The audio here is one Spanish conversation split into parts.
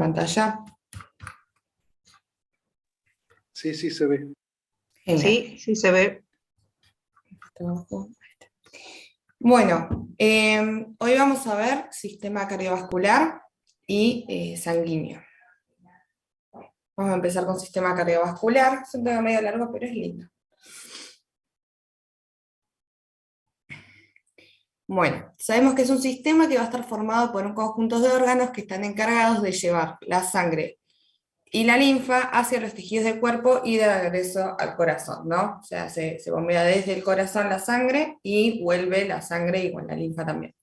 pantalla? Sí, sí se ve. Genial. Sí, sí se ve. Bueno, hoy vamos a ver sistema cardiovascular y sanguíneo. Vamos a empezar con sistema cardiovascular. Es un tema medio largo, pero es lindo. Bueno, sabemos que es un sistema que va a estar formado por un conjunto de órganos que están encargados de llevar la sangre y la linfa hacia los tejidos del cuerpo y de regreso al corazón, ¿no? O sea, se bombea desde el corazón la sangre y vuelve la sangre y con la linfa también.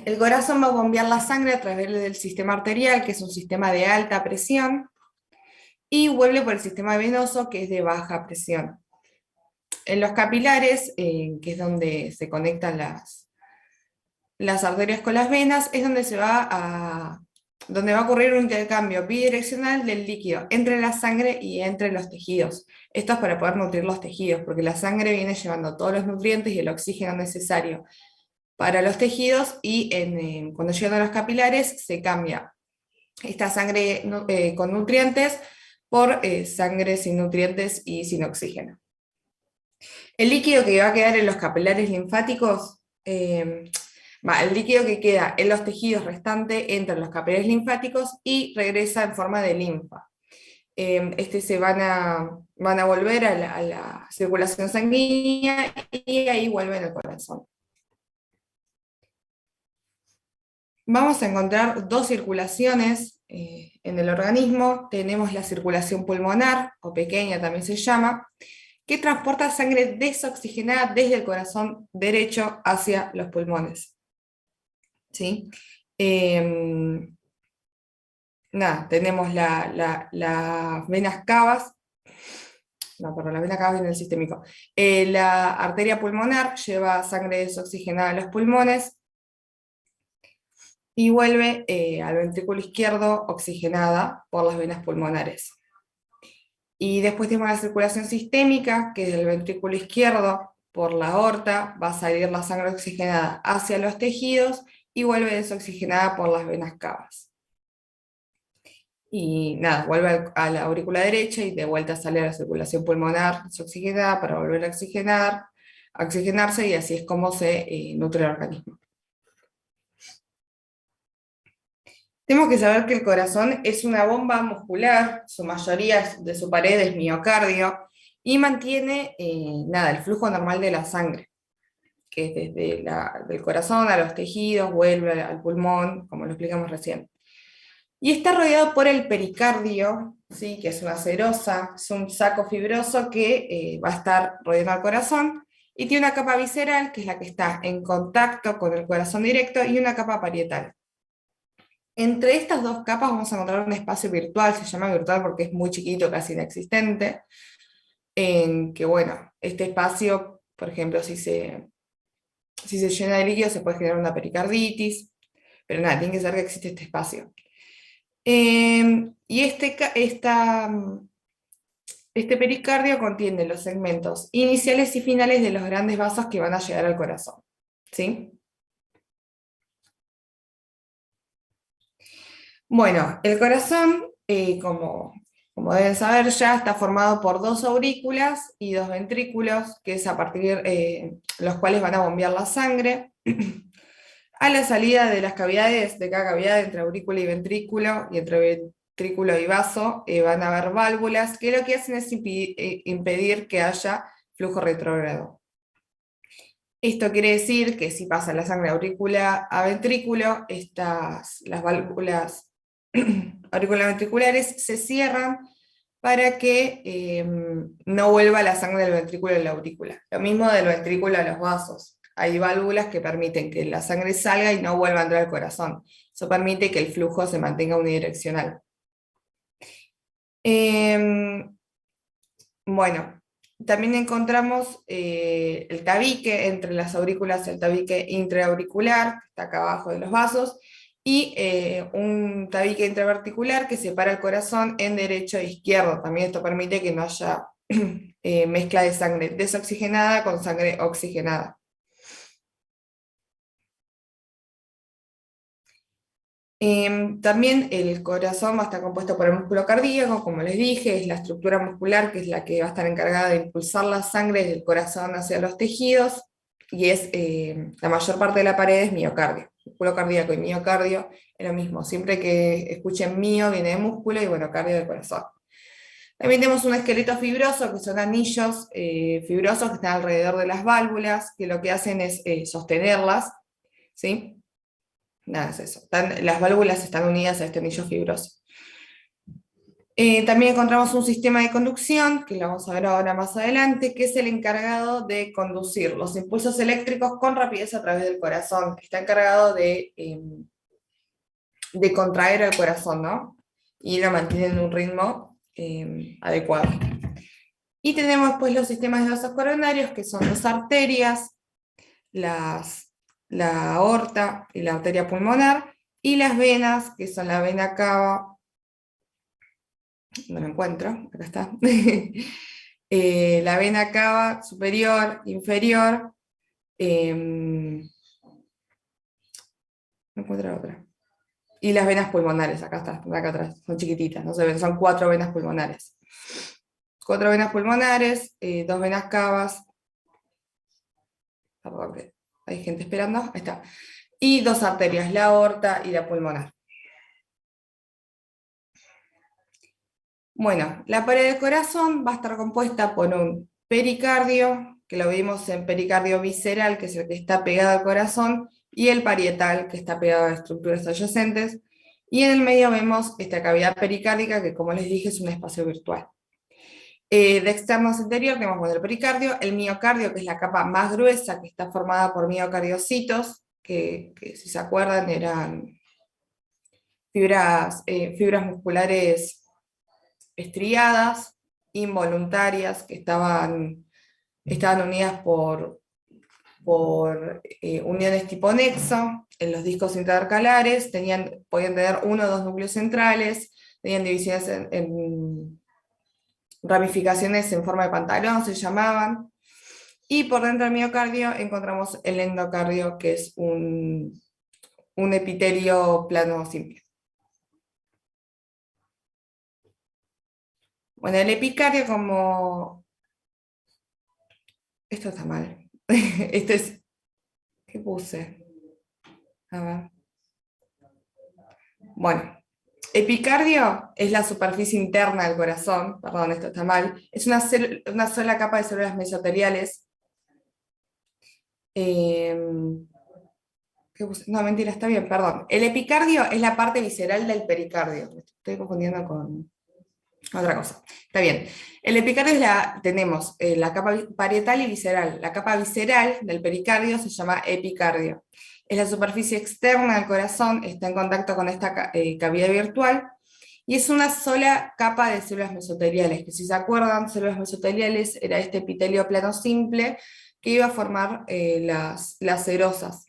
El corazón va a bombear la sangre a través del sistema arterial, que es un sistema de alta presión, y vuelve por el sistema venoso, que es de baja presión. En los capilares, que es donde se conectan las arterias con las venas, es donde donde va a ocurrir un intercambio bidireccional del líquido entre la sangre y entre los tejidos. Esto es para poder nutrir los tejidos, porque la sangre viene llevando todos los nutrientes y el oxígeno necesario para los tejidos, y cuando llegan a los capilares se cambia esta sangre con nutrientes por sangre sin nutrientes y sin oxígeno. El líquido que va a quedar en los capilares linfáticos, el líquido que queda en los tejidos restantes entra en los capilares linfáticos y regresa en forma de linfa. Se van a volver a la circulación sanguínea y ahí vuelven al corazón. Vamos a encontrar dos circulaciones en el organismo. Tenemos la circulación pulmonar, o pequeña también se llama, que transporta sangre desoxigenada desde el corazón derecho hacia los pulmones. ¿Sí? Tenemos las venas cavas, las venas cavas viene el sistémico. La arteria pulmonar lleva sangre desoxigenada a los pulmones y vuelve al ventrículo izquierdo oxigenada por las venas pulmonares. Y después tenemos la circulación sistémica, que del ventrículo izquierdo por la aorta va a salir la sangre oxigenada hacia los tejidos y vuelve desoxigenada por las venas cavas. Y vuelve a la aurícula derecha y de vuelta sale a la circulación pulmonar desoxigenada para volver a oxigenarse, y así es como se nutre el organismo. Tenemos que saber que el corazón es una bomba muscular, su mayoría de su pared es miocardio, y mantiene el flujo normal de la sangre, que es desde del corazón a los tejidos, vuelve al pulmón, como lo explicamos recién. Y está rodeado por el pericardio, ¿sí? Que es una serosa, es un saco fibroso que va a estar rodeando al corazón, y tiene una capa visceral, que es la que está en contacto con el corazón directo, y una capa parietal. Entre estas dos capas vamos a encontrar un espacio virtual, se llama virtual porque es muy chiquito, casi inexistente, en que, bueno, este espacio, por ejemplo, si se llena de líquido se puede generar una pericarditis, pero tiene que saber que existe este espacio. Y este pericardio contiene los segmentos iniciales y finales de los grandes vasos que van a llegar al corazón, ¿sí? Bueno, el corazón, como deben saber ya, está formado por dos aurículas y dos ventrículos, que es a partir de los cuales van a bombear la sangre. A la salida de las cavidades, de cada cavidad entre aurícula y ventrículo, y entre ventrículo y vaso, van a haber válvulas, que lo que hacen es impedir que haya flujo retrógrado. Esto quiere decir que si pasa la sangre de aurícula a ventrículo, las válvulas auriculoventriculares se cierran para que no vuelva la sangre del ventrículo a la aurícula. Lo mismo del ventrículo a los vasos. Hay válvulas que permiten que la sangre salga y no vuelva a entrar al corazón. Eso permite que el flujo se mantenga unidireccional. Bueno, también encontramos el tabique entre las aurículas, el tabique intraauricular, que está acá abajo de los vasos, y un tabique intraverticular que separa el corazón en derecho e izquierdo. También esto permite que no haya mezcla de sangre desoxigenada con sangre oxigenada. También el corazón va a estar compuesto por el músculo cardíaco, como les dije, es la estructura muscular que es la que va a estar encargada de impulsar la sangre del corazón hacia los tejidos, y es la mayor parte de la pared es miocardio. Músculo cardíaco y miocardio es lo mismo, siempre que escuchen mío viene de músculo y bueno, cardio del corazón. También tenemos un esqueleto fibroso, que son anillos fibrosos que están alrededor de las válvulas, que lo que hacen es sostenerlas, ¿sí? Nada, es eso. Las válvulas están unidas a este anillo fibroso. También encontramos un sistema de conducción, que lo vamos a ver ahora más adelante, que es el encargado de conducir los impulsos eléctricos con rapidez a través del corazón. Está encargado de contraer el corazón, ¿no? Y lo mantiene en un ritmo adecuado. Y tenemos pues los sistemas de vasos coronarios, que son las arterias, la aorta y la arteria pulmonar, y las venas, que son la vena cava, no lo encuentro, acá está, la vena cava superior, inferior, no encuentro otra. Y las venas pulmonares, acá está, acá atrás, son chiquititas, no se ven, son 4 venas pulmonares. 4 venas pulmonares, 2 venas cavas, perdón, que hay gente esperando, ahí está. Y 2 arterias, la aorta y la pulmonar. Bueno, la pared del corazón va a estar compuesta por un pericardio, que lo vimos en pericardio visceral, que es el que está pegado al corazón, y el parietal, que está pegado a estructuras adyacentes. Y en el medio vemos esta cavidad pericárdica, que como les dije es un espacio virtual. De externo hacia interior tenemos el pericardio, el miocardio, que es la capa más gruesa, que está formada por miocardiocitos, que si se acuerdan eran fibras musculares estriadas, involuntarias, que estaban unidas por uniones tipo nexo en los discos intercalares, podían tener 1 o 2 núcleos centrales, tenían divisiones en ramificaciones en forma de pantalón, se llamaban, y por dentro del miocardio encontramos el endocardio, que es un epitelio plano simple. Bueno, el epicardio como... Esto está mal. Esto es... ¿Qué puse? A ver. Bueno, epicardio es la superficie interna del corazón, perdón, esto está mal, es una sola capa de células mesoteliales. ¿Qué puse? No, mentira, está bien, perdón. El epicardio es la parte visceral del pericardio. Me estoy confundiendo con otra cosa. Está bien. El epicardio tenemos la capa parietal y visceral. La capa visceral del pericardio se llama epicardio. Es la superficie externa del corazón, está en contacto con esta cavidad virtual, y es una sola capa de células mesoteliales, que si se acuerdan, células mesoteliales era este epitelio plano simple que iba a formar las serosas.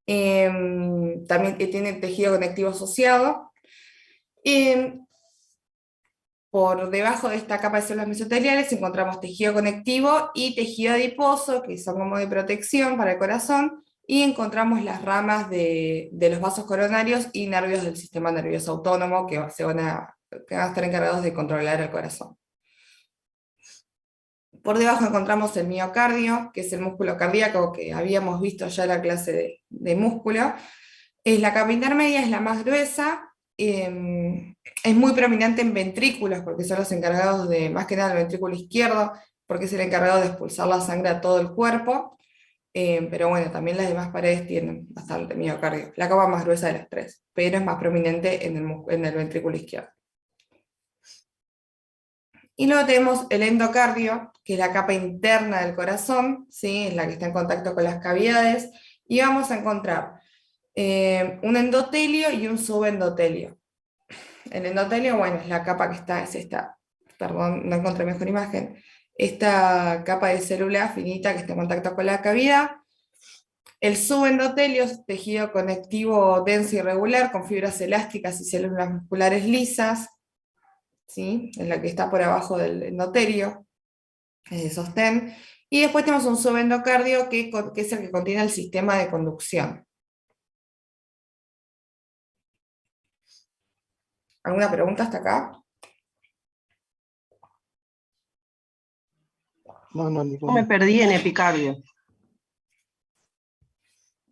También tiene tejido conectivo asociado. Por debajo de esta capa de células mesoteliales encontramos tejido conectivo y tejido adiposo, que son como de protección para el corazón, y encontramos las ramas de los vasos coronarios y nervios del sistema nervioso autónomo que van a estar encargados de controlar el corazón. Por debajo encontramos el miocardio, que es el músculo cardíaco que habíamos visto ya en la clase de músculo. Es la capa intermedia, es la más gruesa, es muy prominente en ventrículos, porque son los encargados de, más que nada el ventrículo izquierdo, porque es el encargado de expulsar la sangre a todo el cuerpo, pero bueno, también las demás paredes tienen bastante miocardio, la capa más gruesa de las 3, pero es más prominente en el ventrículo izquierdo. Y luego tenemos el endocardio, que es la capa interna del corazón, ¿sí? Es la que está en contacto con las cavidades, y vamos a encontrar un endotelio y un subendotelio. El endotelio, bueno, es la capa que es esta, perdón, no encontré mejor imagen, esta capa de célula finita que está en contacto con la cavidad. El subendotelio es tejido conectivo denso y regular, con fibras elásticas y células musculares lisas, ¿sí? En la que está por abajo del endotelio, es de sostén. Y después tenemos un subendocardio que es el que contiene el sistema de conducción. ¿Alguna pregunta hasta acá? No, Yo me ninguna. perdí en epicardio.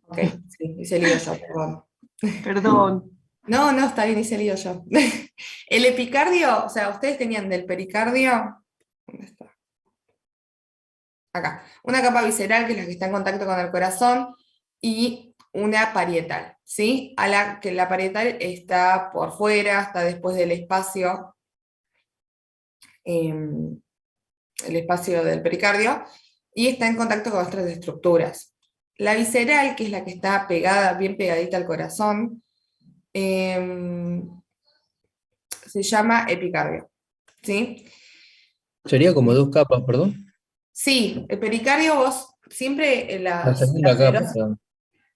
Ok, sí, hice lío yo, perdón. Perdón. No, no, está bien, hice lío yo. El epicardio, o sea, ustedes tenían del pericardio, ¿dónde está? Acá, una capa visceral, que es la que está en contacto con el corazón, y una parietal, ¿sí? Que la parietal está por fuera, está después del espacio, el espacio del pericardio, y está en contacto con otras estructuras. La visceral, que es la que está pegada, bien pegadita al corazón, se llama epicardio, ¿sí? Sería como dos capas, perdón. Sí, el pericardio vos, siempre La segunda capa, perdón.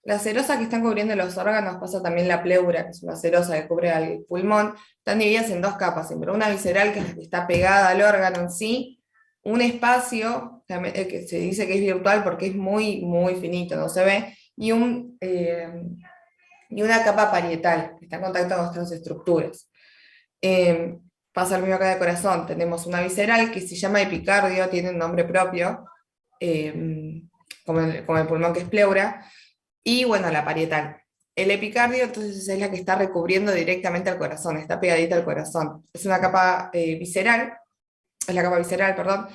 las serosas que están cubriendo los órganos, pasa también la pleura, que es una serosa que cubre al pulmón, están divididas en dos capas siempre. Una visceral, que es la que está pegada al órgano en sí, un espacio, que se dice que es virtual porque es muy, muy finito, no se ve, y una capa parietal, que está en contacto con nuestras estructuras. Eh, Pasa lo mismo acá de corazón, tenemos una visceral que se llama epicardio, tiene un nombre propio, como el pulmón que es pleura, y bueno, la parietal. El epicardio entonces es la que está recubriendo directamente al corazón, está pegadita al corazón. Es una capa visceral, es la capa visceral, perdón.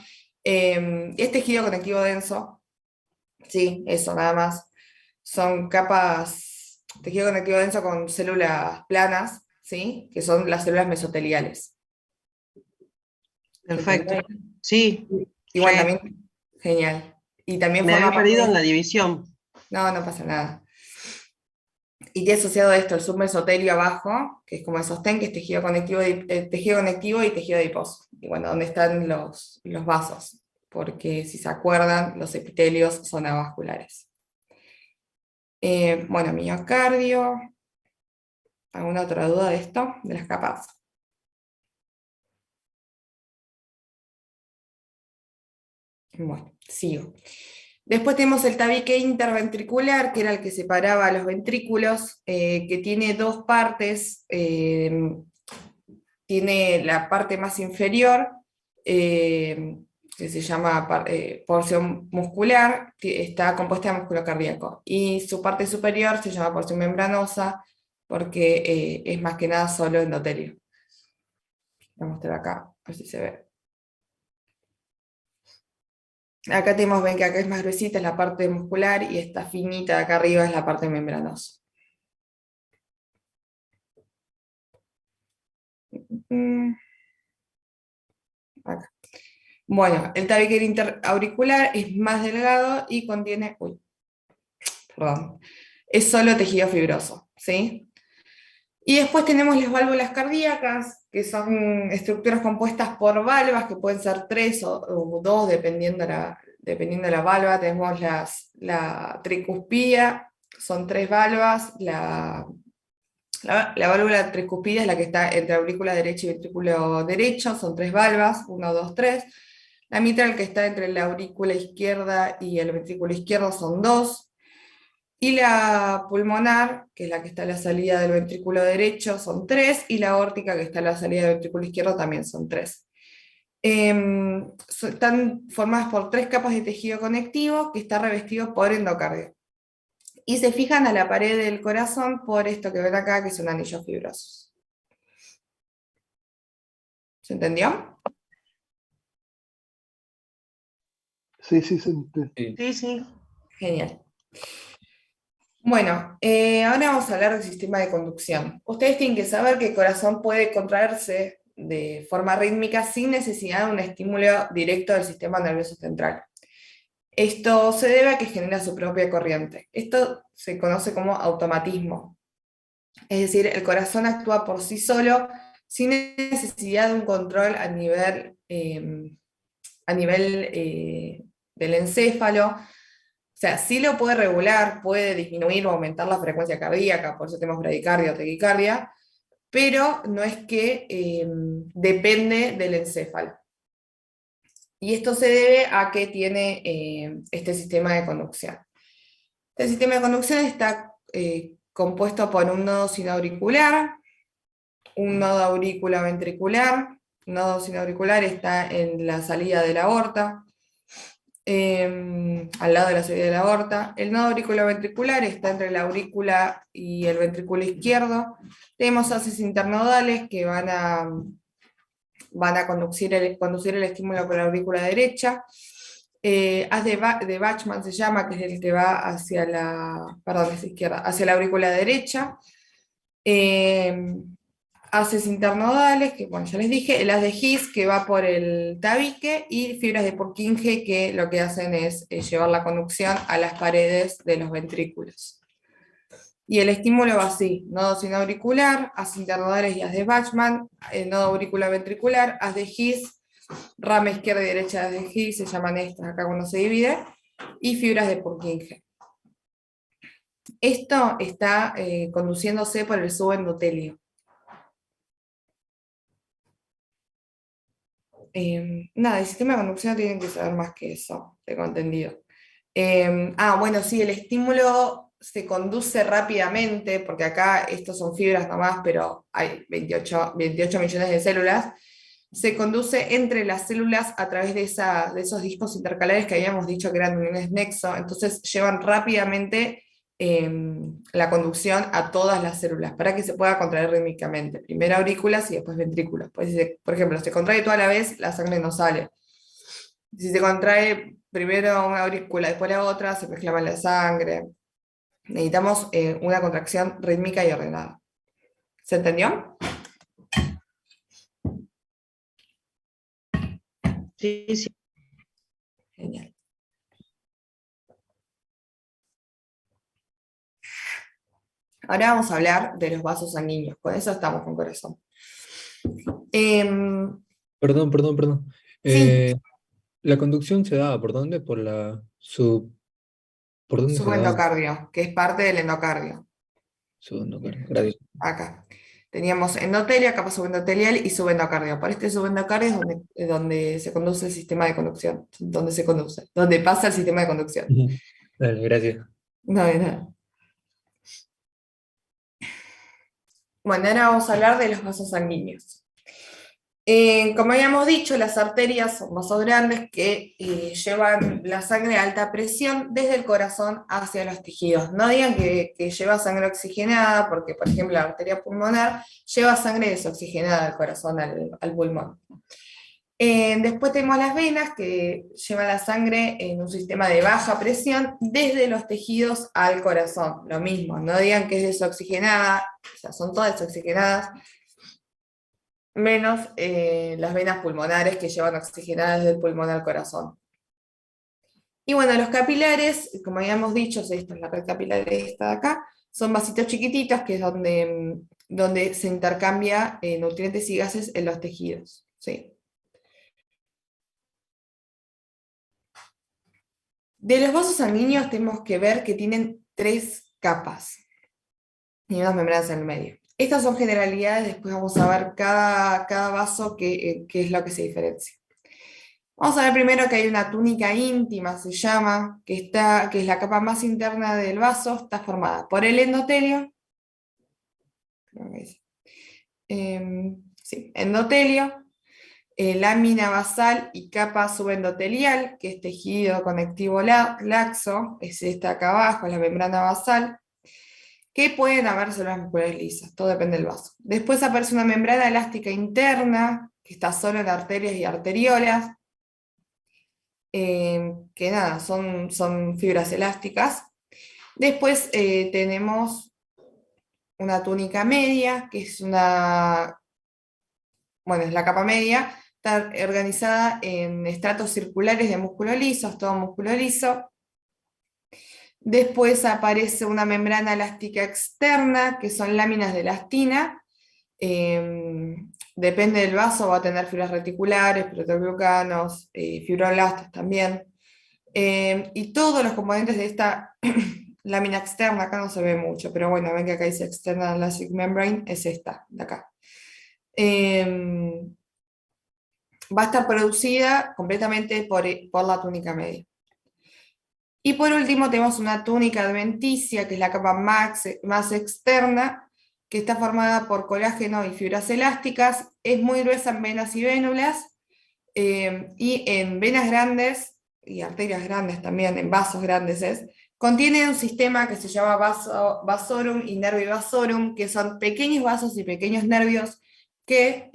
Es tejido conectivo denso, sí, eso nada más. Son capas, tejido conectivo denso con células planas, ¿sí? Que son las células mesoteliales. ¿Se Perfecto. entendió? Sí, Igual re. también, genial. Y también Me forma había parte perdido en la de... división. No, no pasa nada. Y tiene asociado esto el submesotelio abajo, que es como el sostén, que es tejido conectivo y tejido adiposo. Y bueno, donde están los vasos, porque si se acuerdan, los epitelios son avasculares. Bueno, miocardio. ¿Alguna otra duda de esto, de las capas? Bueno, sigo. Después tenemos el tabique interventricular, que era el que separaba los ventrículos, que tiene dos partes. Tiene la parte más inferior, que se llama porción muscular, que está compuesta de músculo cardíaco, y su parte superior se llama porción membranosa, porque es más que nada solo endotelio. Voy a mostrar acá, a ver si se ve. Acá ven que acá es más gruesita, es la parte muscular, y esta finita de acá arriba es la parte membranosa. Acá. Bueno, el tabique interauricular es más delgado y contiene, perdón, es solo tejido fibroso, ¿sí? Y después tenemos las válvulas cardíacas, que son estructuras compuestas por valvas, que pueden ser tres o dos, dependiendo de la valva. Tenemos la tricuspida, son tres valvas. La válvula tricuspida es la que está entre aurícula derecha y ventrículo derecho, son tres valvas, uno, dos, tres. La mitral, que está entre la aurícula izquierda y el ventrículo izquierdo, son dos. Y la pulmonar, que es la que está a la salida del ventrículo derecho, son tres. Y la aórtica, que está a la salida del ventrículo izquierdo, también son tres. Están formadas por tres capas de tejido conectivo que está revestido por endocardio. Y se fijan a la pared del corazón por esto que ven acá, que son anillos fibrosos. ¿Se entendió? Sí, sí, se entiende. Sí. Sí, sí. Genial. Bueno, ahora vamos a hablar del sistema de conducción. Ustedes tienen que saber que el corazón puede contraerse de forma rítmica sin necesidad de un estímulo directo del sistema nervioso central. Esto se debe a que genera su propia corriente. Esto se conoce como automatismo. Es decir, el corazón actúa por sí solo sin necesidad de un control a nivel del encéfalo. O sea, sí lo puede regular, puede disminuir o aumentar la frecuencia cardíaca, por eso tenemos bradicardia o taquicardia, pero no es que depende del encéfalo. Y esto se debe a que tiene este sistema de conducción. Este sistema de conducción está compuesto por un nodo sinoauricular, un nodo aurículo-ventricular. Nodo sinauricular está en la salida de la aorta, al lado de la salida de la aorta. El nodo auriculoventricular está entre la aurícula y el ventrículo izquierdo. Tenemos haces internodales que van a conducir el estímulo por la aurícula derecha. Haz de Bachmann se llama, que es el que va hacia la, perdón, es izquierda, hacia la aurícula derecha. Haces internodales, que bueno, ya les dije, el haz de His, que va por el tabique, y fibras de Purkinje, que lo que hacen es llevar la conducción a las paredes de los ventrículos. Y el estímulo va así: nodo sinauricular, haz internodales y haz de Bachmann, nodo auriculoventricular, haz de His, rama izquierda y derecha de His, se llaman estas acá cuando se divide, y fibras de Purkinje. Esto está conduciéndose por el subendotelio. Nada, el sistema de conducción tienen que saber más que eso, tengo entendido. Bueno, sí, el estímulo se conduce rápidamente, porque acá estos son fibras nomás, pero hay 28 millones de células. Se conduce entre las células a través de esos discos intercalares que habíamos dicho que eran uniones nexo, entonces llevan rápidamente la conducción a todas las células para que se pueda contraer rítmicamente. Primero aurículas y después ventrículos. Pues si por ejemplo, se contrae toda la vez, la sangre no sale. Si se contrae primero una aurícula, después la otra, se mezcla mal la sangre. Necesitamos una contracción rítmica y ordenada. ¿Se entendió? Sí, sí. Genial. Ahora vamos a hablar de los vasos sanguíneos. Con eso estamos con corazón. Perdón. Sí, La conducción se da, ¿por dónde? ¿Por dónde se da? subendocardio, que es parte del endocardio. Subendocardio. Gracias. Acá. Teníamos endotelio, capa subendotelial y subendocardio. Por este subendocardio es donde se conduce el sistema de conducción. Donde pasa el sistema de conducción. Ujú. Dale, gracias. No, de nada. Bueno, ahora vamos a hablar de los vasos sanguíneos. Como habíamos dicho, las arterias son vasos grandes que llevan la sangre a alta presión desde el corazón hacia los tejidos. No digan que lleva sangre oxigenada, porque por ejemplo la arteria pulmonar lleva sangre desoxigenada del corazón al pulmón. Después tenemos las venas, que llevan la sangre en un sistema de baja presión desde los tejidos al corazón. Lo mismo, no digan que es desoxigenada, o sea, son todas desoxigenadas, menos las venas pulmonares, que llevan oxigenada desde el pulmón al corazón. Y bueno, los capilares, como habíamos dicho, esta es la red capilar esta de acá, son vasitos chiquititos, que es donde se intercambia nutrientes y gases en los tejidos. ¿Sí? De los vasos sanguíneos tenemos que ver que tienen 3 capas y unas membranas en el medio. Estas son generalidades, después vamos a ver cada vaso qué es lo que se diferencia. Vamos a ver primero que hay una túnica íntima, se llama, que es la capa más interna del vaso, está formada por el endotelio, endotelio, lámina basal y capa subendotelial, que es tejido conectivo laxo, es esta acá abajo, la membrana basal, que pueden haber células musculares lisas, todo depende del vaso. Después aparece una membrana elástica interna, que está solo en arterias y arteriolas, que nada, son fibras elásticas. Después tenemos una túnica media, que es es la capa media, está organizada en estratos circulares de músculo liso, es todo músculo liso. Después aparece una membrana elástica externa, que son láminas de elastina. Depende del vaso, va a tener fibras reticulares, protoglucanos, fibroblastos también. Y todos los componentes de esta lámina externa, acá no se ve mucho, pero bueno, ven que acá dice external elastic membrane, es esta, de acá. Va a estar producida completamente por la túnica media. Y por último tenemos una túnica adventicia, que es la capa más externa, que está formada por colágeno y fibras elásticas, es muy gruesa en venas y vénulas, y en venas grandes, y arterias grandes también, en vasos grandes contiene un sistema que se llama vasorum y nervi vasorum, que son pequeños vasos y pequeños nervios que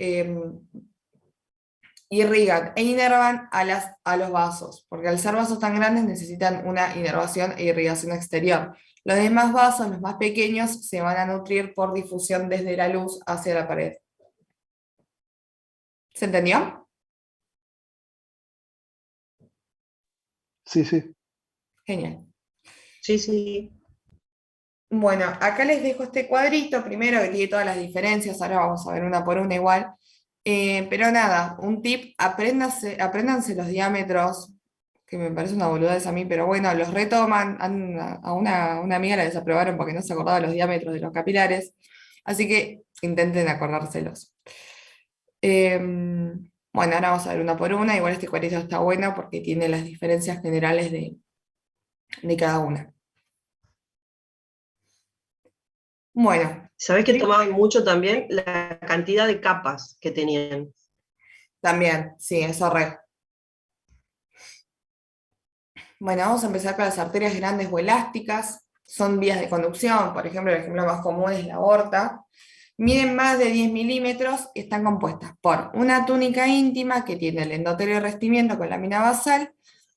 irrigan e inervan a los vasos, porque al ser vasos tan grandes necesitan una inervación e irrigación exterior. Los demás vasos, los más pequeños, se van a nutrir por difusión desde la luz hacia la pared. ¿Se entendió? Sí, sí. Genial. Sí, sí. Bueno, acá les dejo este cuadrito, primero que tiene todas las diferencias, ahora vamos a ver una por una igual. Pero nada, un tip, apréndanse los diámetros, que me parece una boludez a mí, pero bueno, los retoman, a una amiga la desaprobaron porque no se acordaba los diámetros de los capilares, así que intenten acordárselos. Bueno, ahora vamos a ver una por una, igual este cuadrito está bueno porque tiene las diferencias generales de cada una. Bueno, ¿Sabés que tomaban mucho también la cantidad de capas que tenían? también, sí, eso re. Bueno, vamos a empezar con las arterias grandes o elásticas. Son vías de conducción, por ejemplo, el ejemplo más común es la aorta. Miden más de 10 milímetros y están compuestas por una túnica íntima que tiene el endotelio de revestimiento con lámina basal,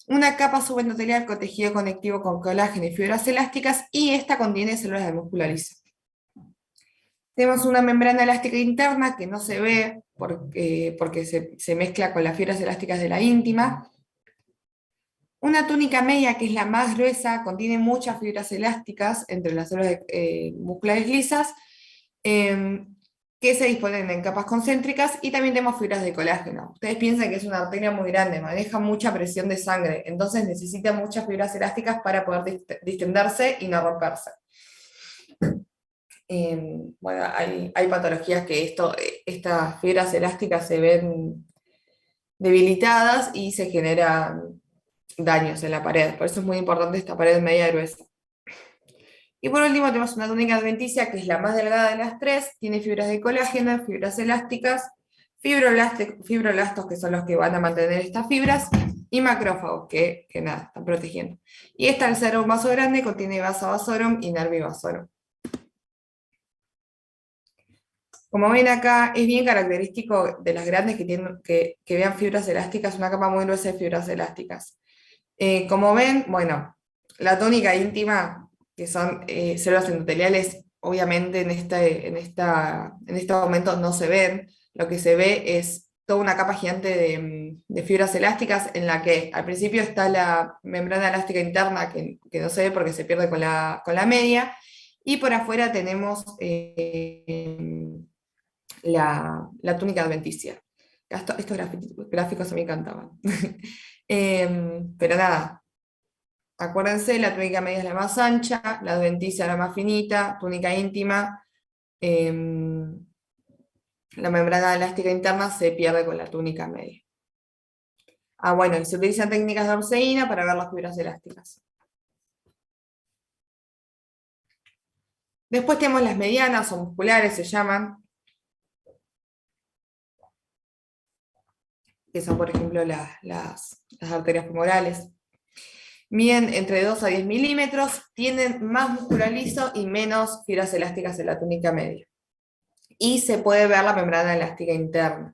una capa subendotelial con tejido conectivo con colágeno y fibras elásticas, y esta contiene células de músculo liso. Tenemos una membrana elástica interna que no se ve porque se mezcla con las fibras elásticas de la íntima. Una túnica media, que es la más gruesa, contiene muchas fibras elásticas entre las células musculares lisas, que se disponen en capas concéntricas, y también tenemos fibras de colágeno. Ustedes piensan que es una arteria muy grande, maneja mucha presión de sangre, entonces necesita muchas fibras elásticas para poder distenderse y no romperse. Bueno, hay patologías que estas fibras elásticas se ven debilitadas y se generan daños en la pared, por eso es muy importante esta pared media gruesa. Y por último tenemos una túnica adventicia, que es la más delgada de las tres, tiene fibras de colágeno, fibras elásticas, fibroblastos, que son los que van a mantener estas fibras, y macrófagos, que nada, están protegiendo. Y esta, al ser un vaso grande, contiene vasa vasorum y nervi vasorum. Como ven acá, es bien característico de las grandes que vean fibras elásticas, una capa muy gruesa de fibras elásticas. Como ven, bueno, la túnica íntima, que son células endoteliales, obviamente en este momento no se ven. Lo que se ve es toda una capa gigante de fibras elásticas, en la que al principio está la membrana elástica interna, que no se ve porque se pierde con la media, y por afuera tenemos la túnica adventicia. Estos gráficos a mí me encantaban. Pero nada, acuérdense, la túnica media es la más ancha, la adventicia la más finita, túnica íntima, la membrana elástica interna se pierde con la túnica media. Ah, bueno, y se utilizan técnicas de Orseína para ver las fibras elásticas. Después tenemos las medianas o musculares, se llaman, que son, por ejemplo, las arterias femorales. Miden entre 2 a 10 milímetros, tienen más músculo liso y menos fibras elásticas en la túnica media. Y se puede ver la membrana elástica interna.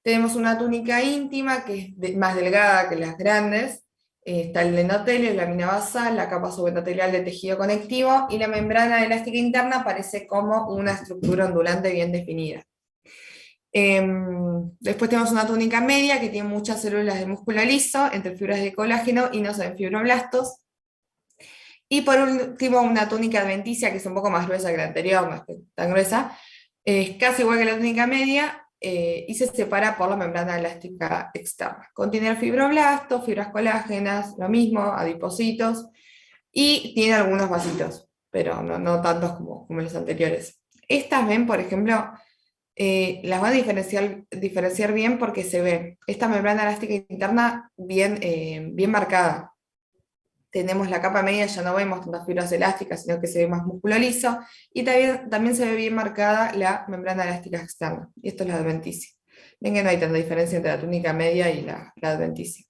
Tenemos una túnica íntima, que es más delgada que las grandes. Está el endotelio, la lámina basal, la capa subendotelial de tejido conectivo, y la membrana elástica interna aparece como una estructura ondulante bien definida. Después tenemos una túnica media, que tiene muchas células de músculo liso, entre fibras de colágeno, y no se ven fibroblastos. Y por último, una túnica adventicia, que es un poco más gruesa que la anterior, no es tan gruesa, es casi igual que la túnica media, y se separa por la membrana elástica externa. Contiene fibroblastos, fibras colágenas, lo mismo, adipocitos, y tiene algunos vasitos, pero no tantos como los anteriores. Estas, ven, por ejemplo, las van a diferenciar bien porque se ve esta membrana elástica interna bien marcada. tenemos la capa media, ya no vemos tantas fibras elásticas, sino que se ve más músculo liso, y también se ve bien marcada la membrana elástica externa, y esto es la adventicia. Ven que no hay tanta diferencia entre la túnica media y la adventicia.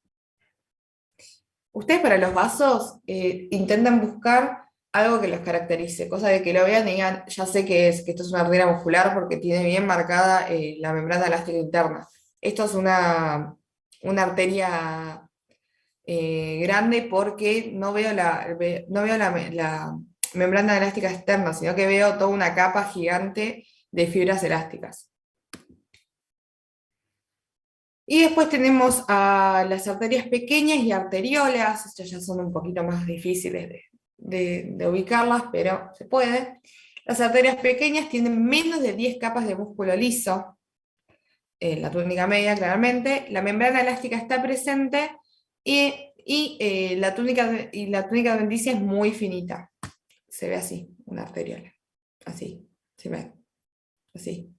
Ustedes para los vasos intentan buscar algo que los caracterice, cosa de que lo vean y digan, ya sé que esto es una arteria muscular porque tiene bien marcada la membrana elástica interna. Esto es una arteria grande porque no veo la membrana elástica externa, sino que veo toda una capa gigante de fibras elásticas. Y después tenemos a las arterias pequeñas y arteriolas, estas ya son un poquito más difíciles de ubicarlas, pero se puede. Las arterias pequeñas tienen menos de 10 capas de músculo liso, la túnica media claramente, la membrana elástica está presente y la túnica adventicia es muy finita. Se ve así, una arteriola. Así, se ve. Así.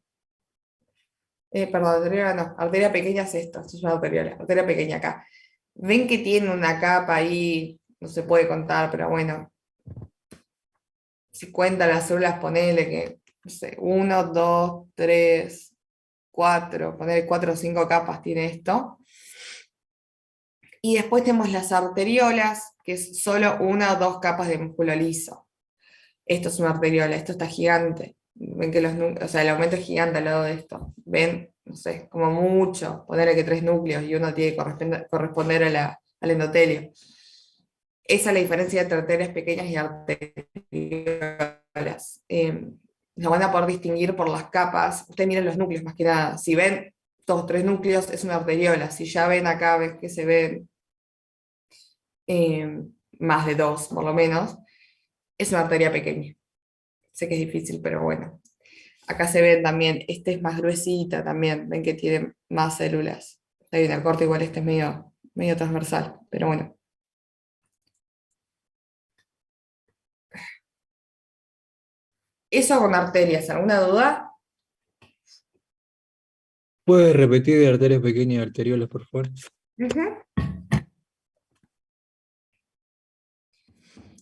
Perdón, arteriola no, arteria pequeña es esto es una arteriola, arteria pequeña acá. Ven que tiene una capa ahí, no se puede contar, pero bueno. Si cuentan las células, ponele que, no sé, 1, 2, 3, 4, ponele 4 o 5 capas tiene esto. Y después tenemos las arteriolas, que es solo 1 o 2 capas de músculo liso. Esto es una arteriola, esto está gigante. Ven que el aumento es gigante al lado de esto. Ven, no sé, como mucho, ponerle que 3 núcleos y uno tiene que corresponder al endotelio. Esa es la diferencia entre arterias pequeñas y arteriolas. Lo van a poder distinguir por las capas. Ustedes miren los núcleos más que nada. Si ven 2 o 3 núcleos, es una arteriola. Si ya ven acá, ves que se ven más de 2 por lo menos, es una arteria pequeña. Sé que es difícil, pero bueno. Acá se ven también, es más gruesita también, ven que tiene más células. Está bien, el corte igual es medio transversal, pero bueno. Eso con arterias, ¿alguna duda? ¿Puedes repetir de arterias pequeñas y arteriolas, por favor?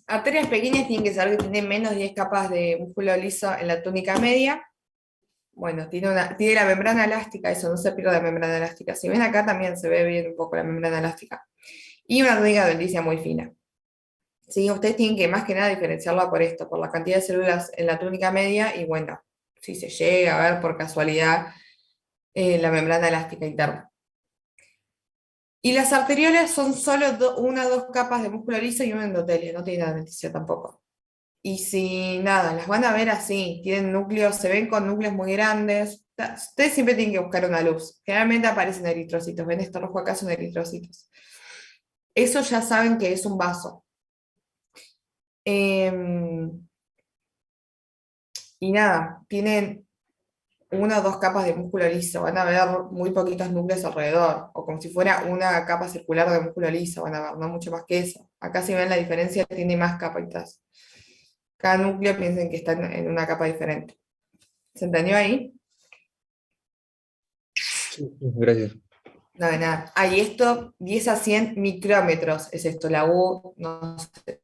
Arterias pequeñas tienen que saber que tienen menos de 10 capas de músculo liso en la túnica media. Bueno, tiene la membrana elástica, eso, no se pierde la membrana elástica. Si ven acá también se ve bien un poco la membrana elástica. Y una túnica adventicia muy fina. Sí, ustedes tienen que más que nada diferenciarla por esto, por la cantidad de células en la túnica media y bueno, si se llega a ver por casualidad la membrana elástica interna. Y las arteriolas son solo 1 o 2 capas de músculo liso y un endotelio, no tienen adventicia tampoco. Y si nada, las van a ver así, tienen núcleos, se ven con núcleos muy grandes. Ustedes siempre tienen que buscar una luz. Generalmente aparecen eritrocitos, ven esto rojo acá son eritrocitos. Eso ya saben que es un vaso. Y nada, tienen 1 o 2 capas de músculo liso, van a ver muy poquitos núcleos alrededor, o como si fuera una capa circular de músculo liso, van a ver, no mucho más que eso. Acá si ven la diferencia, tiene más capitas. Cada núcleo piensen que está en una capa diferente. ¿Se entendió ahí? Sí, gracias. No, de nada. Ahí esto, 10 a 100 micrómetros es esto, la U, no se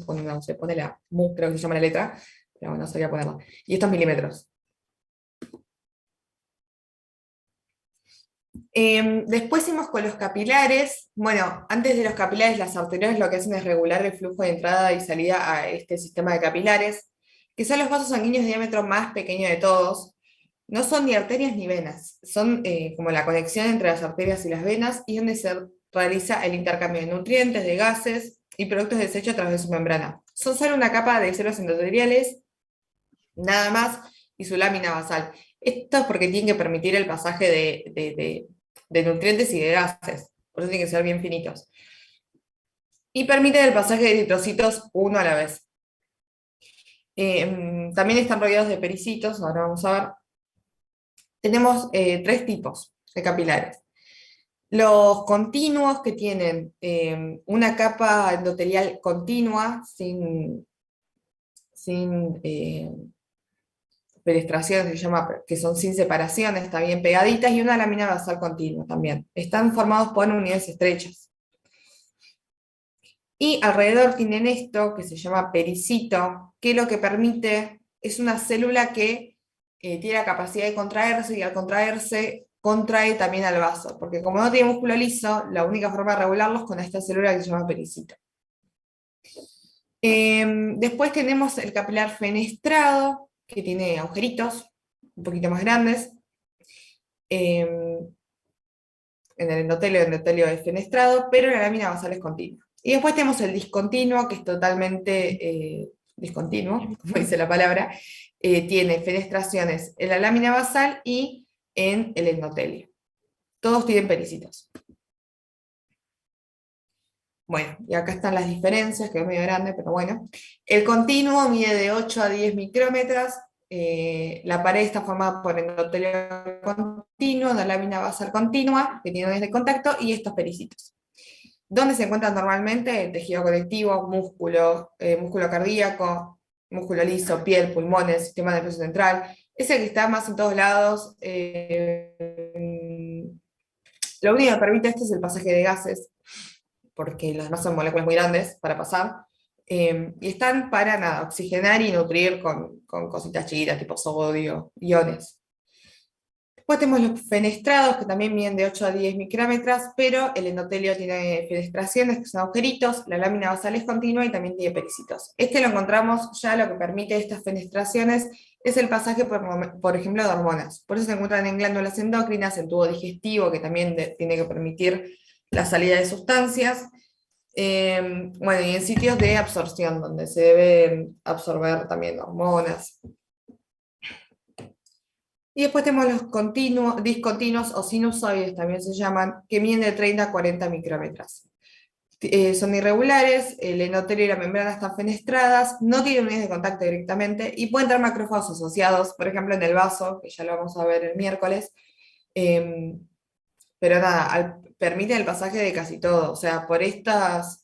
pone la MU, creo que se llama la letra, pero bueno, no sabía ponerla. Y estos milímetros. Después seguimos con los capilares. Bueno, antes de los capilares, las arterias lo que hacen es regular el flujo de entrada y salida a este sistema de capilares, que son los vasos sanguíneos de diámetro más pequeño de todos. No son ni arterias ni venas, son como la conexión entre las arterias y las venas, y donde se realiza el intercambio de nutrientes, de gases y productos de desecho a través de su membrana. Son solo una capa de células endoteliales, nada más, y su lámina basal. Esto es porque tienen que permitir el pasaje de nutrientes y de gases, por eso tienen que ser bien finitos. Y permiten el pasaje de eritrocitos uno a la vez. También están rodeados de pericitos, ahora vamos a ver. Tenemos 3 tipos de capilares. Los continuos, que tienen una capa endotelial continua, sin penetraciones, se llama, que son sin separaciones, están bien pegaditas, y una lámina basal continua también. Están formados por unidades estrechas. Y alrededor tienen esto que se llama pericito, que lo que permite es una célula que tiene la capacidad de contraerse, y al contraerse contrae también al vaso, porque como no tiene músculo liso, la única forma de regularlo es con esta célula que se llama pericito. Después tenemos el capilar fenestrado, que tiene agujeritos un poquito más grandes. En el endotelio es fenestrado, pero la lámina basal es continua. Y después tenemos el discontinuo, que es totalmente discontinuo, como dice la palabra, tiene fenestraciones en la lámina basal y en el endotelio. Todos tienen pericitos. Bueno, y acá están las diferencias, que es medio grande, pero bueno. El continuo mide de 8 a 10 micrómetros. La pared está formada por endotelio continuo, una lámina basal continua, que tiene uniones de contacto, y estos pericitos. ¿Dónde se encuentran normalmente? El tejido conectivo, músculo, músculo cardíaco, músculo liso, piel, pulmones, sistema nervioso central. Es el que está más en todos lados. Lo único que permite esto es el pasaje de gases, porque los demás son moléculas muy grandes para pasar, y están para nada, oxigenar y nutrir con cositas chiquitas, tipo sodio, iones. Después tenemos los fenestrados, que también miden de 8 a 10 micrómetros, pero el endotelio tiene fenestraciones, que son agujeritos, la lámina basal es continua y también tiene pericitos. Este lo encontramos ya, lo que permite estas fenestraciones es el pasaje, por ejemplo, de hormonas. Por eso se encuentran en glándulas endocrinas, en tubo digestivo, que también tiene que permitir la salida de sustancias. Bueno, y en sitios de absorción, donde se deben absorber también hormonas. Y después tenemos los discontinuos o sinusoides, también se llaman, que miden de 30 a 40 micrómetros. Son irregulares, el endotelio y la membrana están fenestradas, no tienen uniones de contacto directamente, y pueden tener macrófagos asociados, por ejemplo en el vaso, que ya lo vamos a ver el miércoles. Pero nada, permiten el pasaje de casi todo. O sea, por estos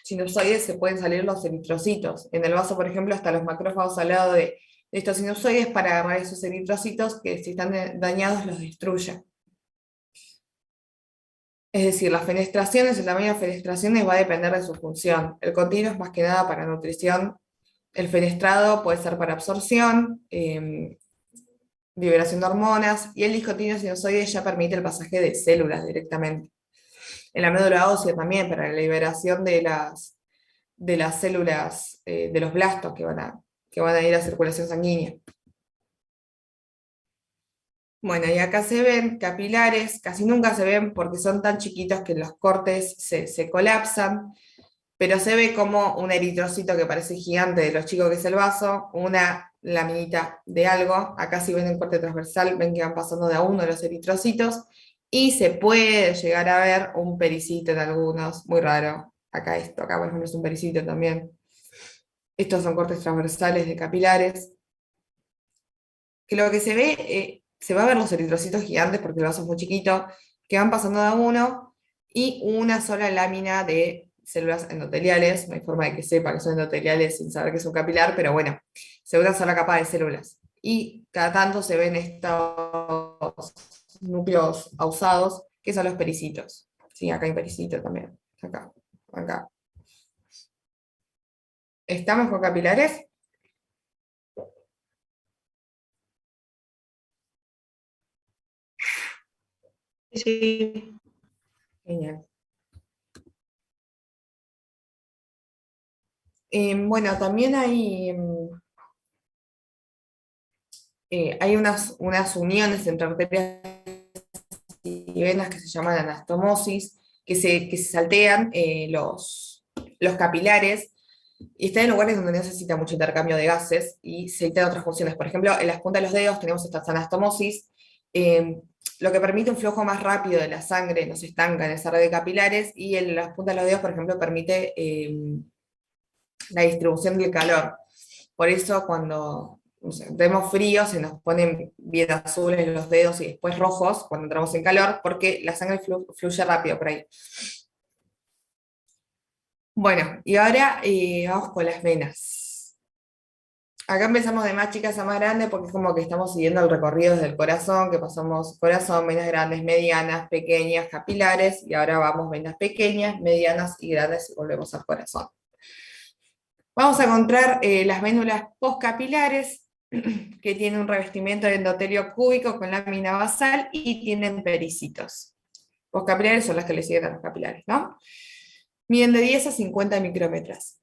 sinusoides se pueden salir los eritrocitos. En el vaso, por ejemplo, hasta los macrófagos al lado de estos sinusoides para agarrar esos eritrocitos que, si están dañados, los destruyen. Es decir, las fenestraciones, el tamaño de las fenestraciones va a depender de su función. El continuo es más que nada para nutrición. El fenestrado puede ser para absorción, liberación de hormonas, y el discontinuo sinusoide ya permite el pasaje de células directamente. En la médula ósea también, para la liberación de las células, de los blastos que van a ir a circulación sanguínea. Bueno, y acá se ven capilares, casi nunca se ven porque son tan chiquitos que los cortes se colapsan, pero se ve como un eritrocito que parece gigante de los chicos que es el vaso, una laminita de algo. Acá si ven el corte transversal, ven que van pasando de a uno los eritrocitos, y se puede llegar a ver un pericito en algunos, muy raro. Acá acá por ejemplo es un pericito también. Estos son cortes transversales de capilares. Que lo que se ve, se va a ver los eritrocitos gigantes porque el vaso es muy chiquito, que van pasando de a uno, y una sola lámina de células endoteliales. No hay forma de que sepa que son endoteliales sin saber que es un capilar, pero bueno, se ve una sola capa de células. Y cada tanto se ven estos núcleos ausados, que son los pericitos. Sí, acá hay pericito también. Acá, acá. ¿Estamos con capilares? Sí. Genial. Bueno, también hay unas uniones entre arterias y venas que se llaman anastomosis, que se saltean los capilares, y están en lugares donde no necesita mucho intercambio de gases y se dictan otras funciones. Por ejemplo, en las puntas de los dedos tenemos estas anastomosis, lo que permite un flujo más rápido de la sangre, no se estanca en esa red de capilares, y en las puntas de los dedos, por ejemplo, permite la distribución del calor. Por eso cuando, no sé, tenemos frío, se nos ponen bien azules los dedos y después rojos cuando entramos en calor, porque la sangre fluye rápido por ahí. Bueno, y ahora vamos con las venas. Acá empezamos de más chicas a más grandes porque es como que estamos siguiendo el recorrido desde el corazón, que pasamos corazón, venas grandes, medianas, pequeñas, capilares, y ahora vamos venas pequeñas, medianas y grandes y volvemos al corazón. Vamos a encontrar las vénulas postcapilares, que tienen un revestimiento de endotelio cúbico con lámina basal y tienen pericitos. Postcapilares son las que le siguen a los capilares, ¿no? Miden de 10 a 50 micrómetros.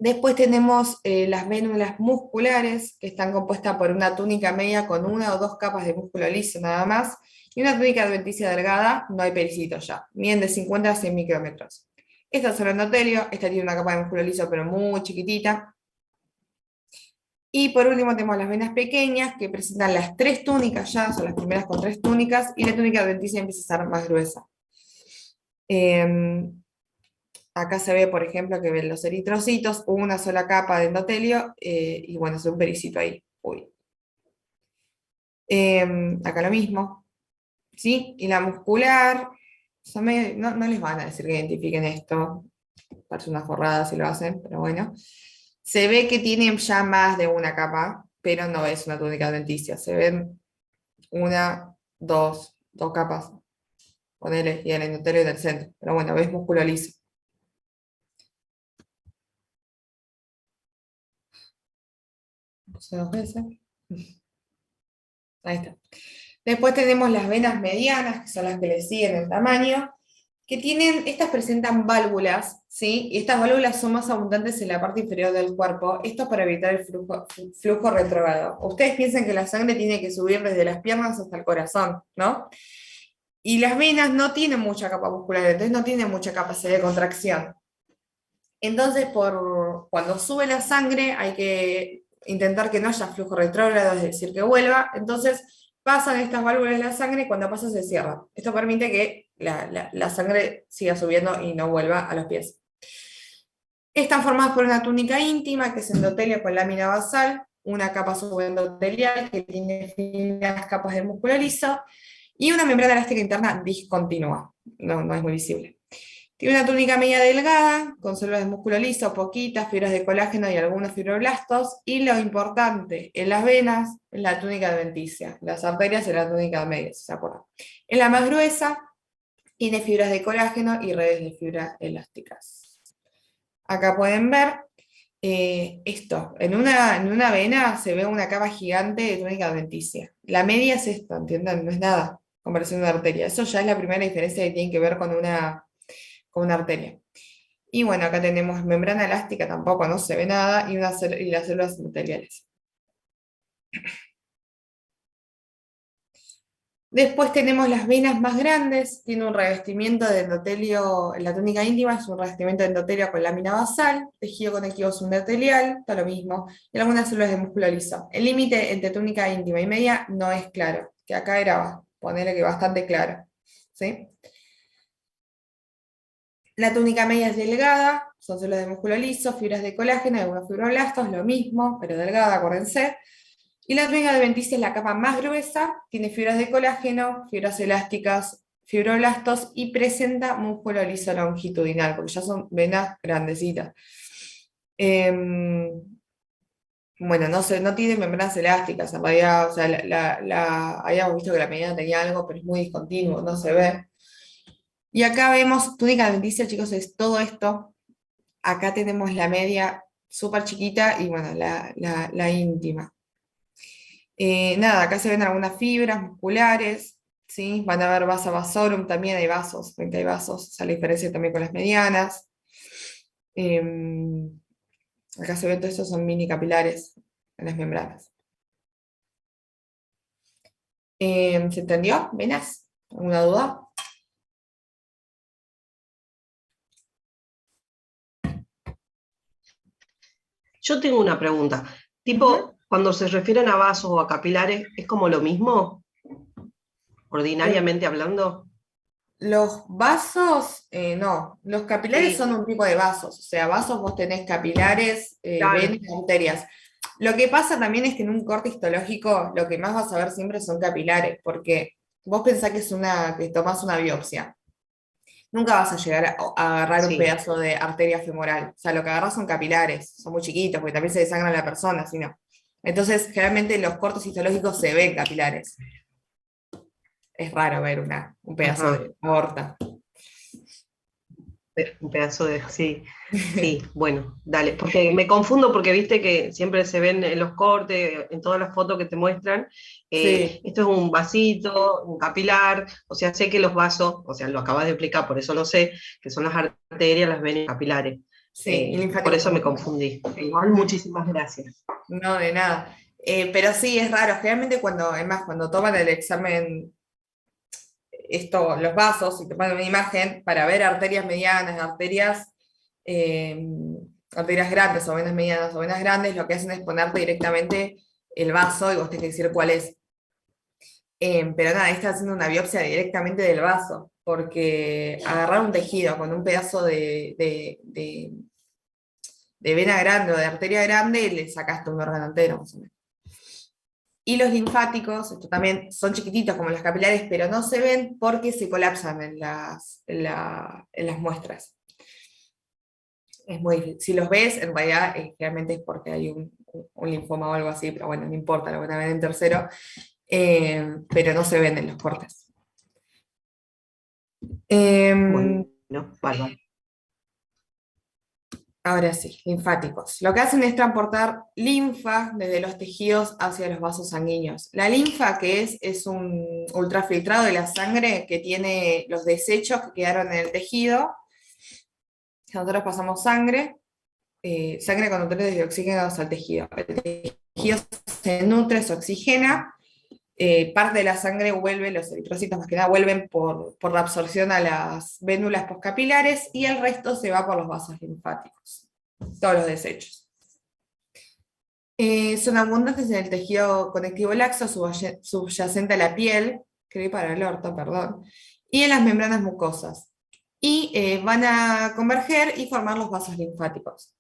Después tenemos las vénulas musculares, que están compuestas por una túnica media con una o dos capas de músculo liso nada más, y una túnica adventicia delgada, no hay pericitos ya, miden de 50 a 100 micrómetros. Esta es el endotelio, esta tiene una capa de músculo liso pero muy chiquitita. Y por último tenemos las venas pequeñas, que presentan las tres túnicas ya, son las primeras con tres túnicas, y la túnica adventicia empieza a ser más gruesa. Acá se ve, por ejemplo, que ven los eritrocitos, una sola capa de endotelio, y bueno, es un pericito ahí. Uy. Acá lo mismo, ¿sí? Y la muscular, no les van a decir que identifiquen esto, parece una forrada si lo hacen, pero bueno. Se ve que tienen ya más de una capa, pero no es una túnica adventicia, se ven una, dos capas, ponele, y el endotelio del centro, pero bueno, ves músculo liso. Puse dos veces. Ahí está. Después tenemos las venas medianas, que son las que le siguen en tamaño, estas presentan válvulas, ¿sí? Y estas válvulas son más abundantes en la parte inferior del cuerpo, esto para evitar el flujo retrógrado. Ustedes piensan que la sangre tiene que subir desde las piernas hasta el corazón, ¿no? Y las venas no tienen mucha capa muscular, entonces no tienen mucha capacidad de contracción. Entonces, cuando sube la sangre, hay que intentar que no haya flujo retrógrado, es decir, que vuelva. Entonces, pasan estas válvulas de la sangre y cuando pasa se cierran. Esto permite que la sangre siga subiendo y no vuelva a los pies. Están formadas por una túnica íntima, que es endotelio con lámina basal, una capa subendotelial que tiene finas capas de músculo liso, y una membrana elástica interna discontinua. No es muy visible. Tiene una túnica media delgada, con células de músculo liso, poquitas, fibras de colágeno y algunos fibroblastos, y lo importante, en las venas, es la túnica adventicia, las arterias en la túnica media, si se acuerdan. Es la más gruesa, tiene fibras de colágeno y redes de fibra elásticas. Acá pueden ver esto, en una vena se ve una capa gigante de túnica adventicia. La media es esto, ¿entienden? No es nada, comparación de una arteria. Eso ya es la primera diferencia que tiene que ver con una arteria. Y bueno, acá tenemos membrana elástica, tampoco no se ve nada, y las células endoteliales. Después tenemos las venas más grandes, tiene un revestimiento de endotelio, la túnica íntima es un revestimiento de endotelio con lámina basal, tejido conectivo subendotelial, está lo mismo, y algunas células de músculo liso. El límite entre túnica íntima y media no es claro, que acá era, ponerle que bastante claro, ¿sí? La túnica media es delgada, son células de músculo liso, fibras de colágeno y algunos fibroblastos, lo mismo, pero delgada, acuérdense. Y la túnica adventicia es la capa más gruesa, tiene fibras de colágeno, fibras elásticas, fibroblastos y presenta músculo liso longitudinal, porque ya son venas grandecitas. Bueno, no tiene membranas elásticas, en realidad, o sea, habíamos visto que la mediana tenía algo, pero es muy discontinuo, no se ve. Y acá vemos túnica adventicia, chicos, es todo esto. Acá tenemos la media súper chiquita y bueno, la íntima. Nada, acá se ven algunas fibras musculares, ¿sí? Van a ver vasa vasorum, también hay vasos, 20 hay vasos, o sea, la diferencia también con las medianas. Acá se ven todos estos son mini capilares en las membranas. ¿Se entendió? ¿Venas? ¿Alguna duda? Yo tengo una pregunta. Tipo, cuando se refieren a vasos o a capilares, ¿es como lo mismo? Ordinariamente hablando. Los vasos, no. Los capilares Sí. son un tipo de vasos. O sea, vasos vos tenés capilares, Claro. venas y arterias. Lo que pasa también es que en un corte histológico lo que más vas a ver siempre son capilares, porque vos pensás que tomás una biopsia. nunca vas a llegar a agarrar un Sí, pedazo de arteria femoral. O sea, lo que agarras son capilares, son muy chiquitos, porque también se desangra la persona, si no. Entonces, generalmente en los cortes histológicos se ven capilares. Es raro ver un pedazo ajá. de aorta. Un pedazo de, sí, sí, bueno, dale, porque me confundo porque viste que siempre se ven en los cortes, en todas las fotos que te muestran, Sí, esto es un vasito, un capilar, o sea, sé que los vasos, o sea, lo acabas de explicar, por eso lo sé, que son las arterias, las venas capilares. sí, y Por linfáticos eso me también. confundí. Igual, muchísimas gracias. No, de nada. Pero sí, es raro. Generalmente además, cuando toman el examen, los vasos, y toman una imagen para ver arterias medianas, eh, arterias grandes o venas medianas o venas grandes, lo que hacen es ponerte directamente el vaso y vos tenés que decir cuál es. Pero nada, está haciendo una biopsia directamente del vaso, porque agarrar un tejido con un pedazo de vena grande o de arteria grande y le sacaste un órgano entero, más o menos. Y los linfáticos, esto también son chiquititos como los capilares, pero no se ven porque se colapsan en las muestras. Es muy difícil. Si los ves, en realidad realmente es porque hay un linfoma o algo así, pero bueno, no importa, lo van a ver en tercero, pero no se ven en los cortes. Bueno, Eh, bárbaro. Ahora sí, linfáticos. Lo que hacen es transportar linfa desde los tejidos hacia los vasos sanguíneos. La linfa, que es un ultrafiltrado de la sangre que tiene los desechos que quedaron en el tejido. Nosotros pasamos sangre con nutrientes y oxígenos al tejido. El tejido se nutre, se oxigena, parte de la sangre vuelve, los eritrocitos más que nada, vuelven por la absorción a las vénulas postcapilares y el resto se va por los vasos linfáticos, todos los desechos. Son abundantes en el tejido conectivo laxo subyacente a la piel, creí para el orto, perdón, y en las membranas mucosas. Y van a converger y formar los vasos linfáticos.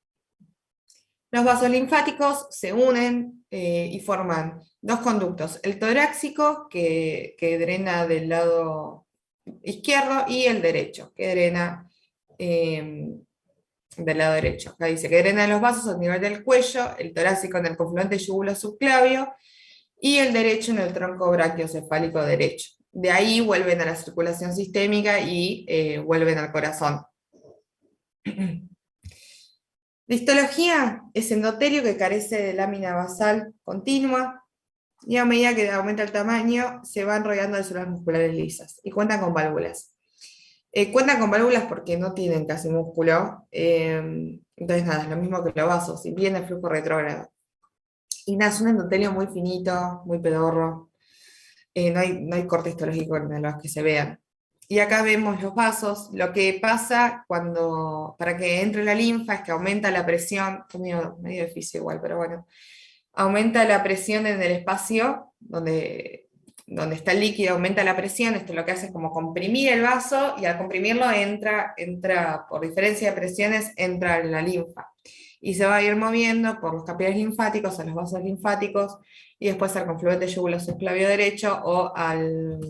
Los vasos linfáticos se unen y forman dos conductos, el torácico, que drena del lado izquierdo, y el derecho, que drena del lado derecho. Acá dice que drena los vasos a nivel del cuello, el torácico en el confluente yugulo subclavio, y el derecho en el tronco brachiocefálico derecho. De ahí vuelven a la circulación sistémica y vuelven al corazón. La histología es endotelio que carece de lámina basal continua y a medida que aumenta el tamaño se van rodeando de células musculares lisas y cuentan con válvulas. Cuentan con válvulas porque no tienen casi músculo, entonces nada, es lo mismo que los vasos, y bien el flujo retrógrado. Y nada, es un endotelio muy finito, muy pedorro, no hay corte histológico en los que se vean. Y acá vemos los vasos. Lo que pasa para que entre la linfa es que aumenta la presión, es medio difícil igual, pero bueno, aumenta la presión en el espacio donde está el líquido, aumenta la presión, esto lo que hace es como comprimir el vaso, y al comprimirlo entra por diferencia de presiones, entra en la linfa. Y se va a ir moviendo por los capilares linfáticos a los vasos linfáticos, y después al confluente yugulo subclavio derecho o al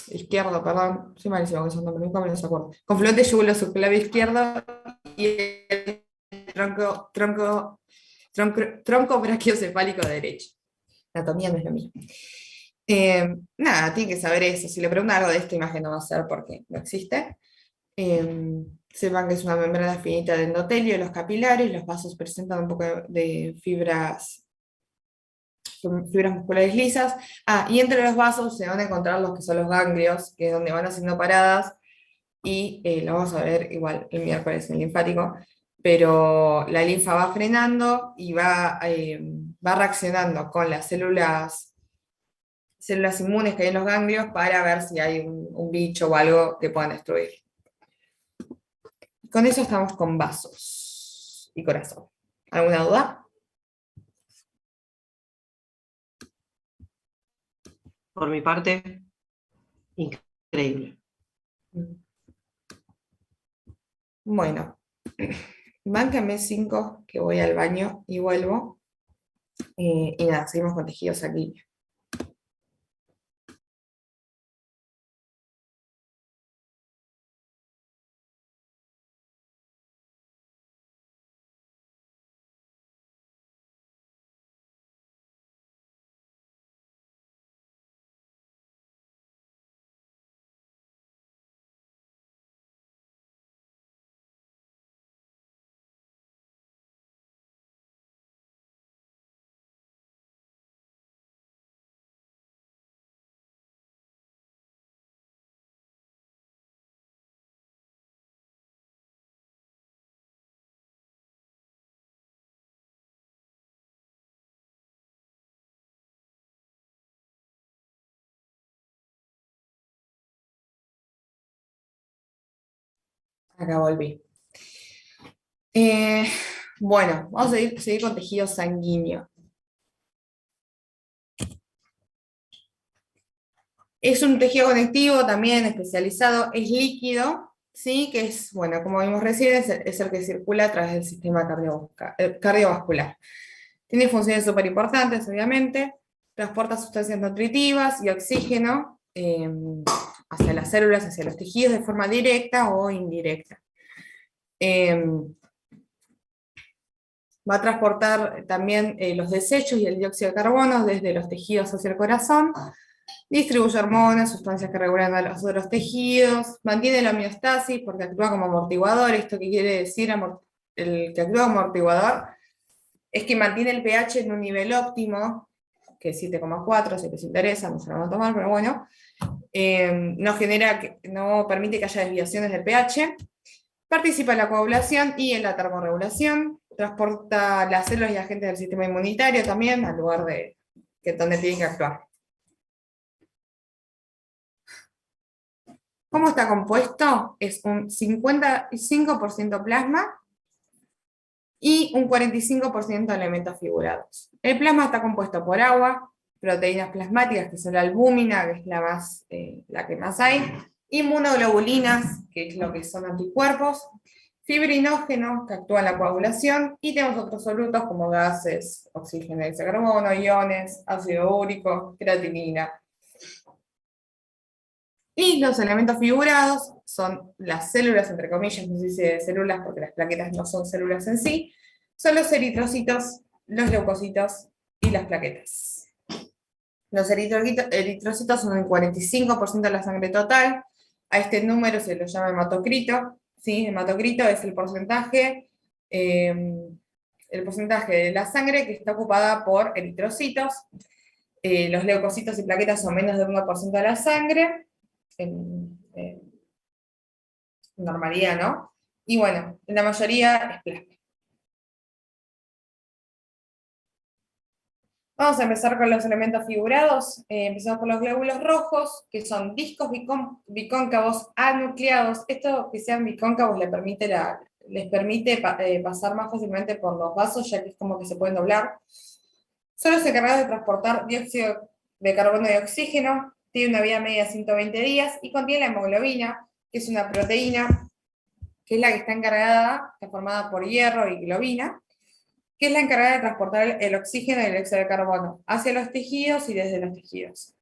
izquierdo, perdón, soy malísimo con esos nombres, nunca me los acuerdo. Confluente yugulo subclavio izquierdo y el tronco brachiocefálico derecho. Anatomía no es lo mismo. Nada, tiene que saber eso. Si le preguntan algo de esta imagen no va a ser porque no existe. Sepan que es una membrana finita de endotelio, los capilares, los vasos presentan un poco de fibras musculares lisas. Y entre los vasos se van a encontrar los que son los ganglios, que es donde van haciendo paradas, y lo vamos a ver igual el miércoles en el linfático, pero la linfa va frenando y va reaccionando con las células inmunes que hay en los ganglios para ver si hay un bicho o algo que puedan destruir. Con eso estamos con vasos y corazón. ¿Alguna duda? Por mi parte, increíble. Bueno, báncame 5 que voy al baño y vuelvo. Y nada, seguimos con tejidos aquí. Acá volví. Bueno, vamos a seguir con tejido sanguíneo. Es un tejido conectivo también especializado, es líquido, ¿sí? Que es, bueno, como vimos recién, es el que circula a través del sistema cardiovascular. Tiene funciones súper importantes, obviamente. Transporta sustancias nutritivas y oxígeno hacia las células, hacia los tejidos de forma directa o indirecta. Va a transportar también los desechos y el dióxido de carbono desde los tejidos hacia el corazón. Distribuye hormonas, sustancias que regulan a los otros tejidos. Mantiene la homeostasis porque actúa como amortiguador. ¿Esto qué quiere decir? El que actúa como amortiguador es que mantiene el pH en un nivel óptimo, que es 7,4, si les interesa, no se lo van a tomar, pero bueno. No permite que haya desviaciones del pH. Participa en la coagulación y en la termorregulación. Transporta las células y agentes del sistema inmunitario también al lugar donde tienen que actuar. ¿Cómo está compuesto? Es un 55% plasma y un 45% de elementos figurados. El plasma está compuesto por agua, proteínas plasmáticas, que son la albúmina, que es la que más hay, inmunoglobulinas, que es lo que son anticuerpos, fibrinógenos, que actúan en la coagulación, y tenemos otros solutos como gases, oxígeno y carbono, iones, ácido úrico, creatinina. Y los elementos figurados son las células, entre comillas, no se dice células porque las plaquetas no son células en sí, son los eritrocitos, los leucocitos y las plaquetas. Los eritrocitos son el 45% de la sangre total. A este número se lo llama hematocrito, ¿sí? Hematocrito es el porcentaje de la sangre que está ocupada por eritrocitos. Los leucocitos y plaquetas son menos del 1% de la sangre, en normalidad, ¿no? Y bueno, la mayoría es plasma. Vamos a empezar con los elementos figurados. Empezamos por los glóbulos rojos, que son discos bicóncavos anucleados. Esto que sean bicóncavos les permite pasar más fácilmente por los vasos, ya que es como que se pueden doblar. Son los encargados de transportar dióxido de carbono y oxígeno. Tiene una vida media de 120 días y contiene la hemoglobina, que es una proteína, que es la que está formada por hierro y globina, que es la encargada de transportar el oxígeno y el dióxido de carbono hacia los tejidos y desde los tejidos.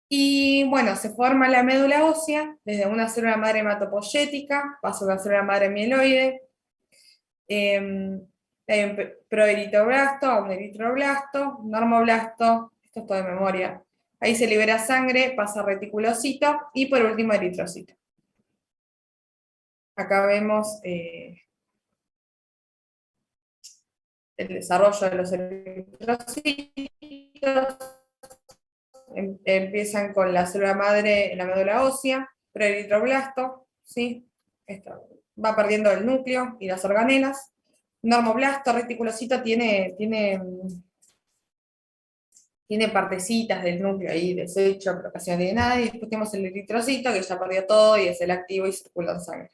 Y bueno, se forma la médula ósea desde una célula madre hematopoyética, pasa a una célula madre mieloide, hay un proeritroblasto, un eritroblasto, un normoblasto, esto es todo de memoria. Ahí se libera sangre, pasa a reticulocito y por último eritrocito. Acá vemos el desarrollo de los eritrocitos. Empiezan con la célula madre en la médula ósea, proeritroblasto, ¿sí? Esto va perdiendo el núcleo y las organelas. Normoblasto, reticulocito tiene partecitas del núcleo ahí deshecho, pero casi no tiene nada, y después tenemos el eritrocito que ya perdió todo y es el activo y circula en sangre.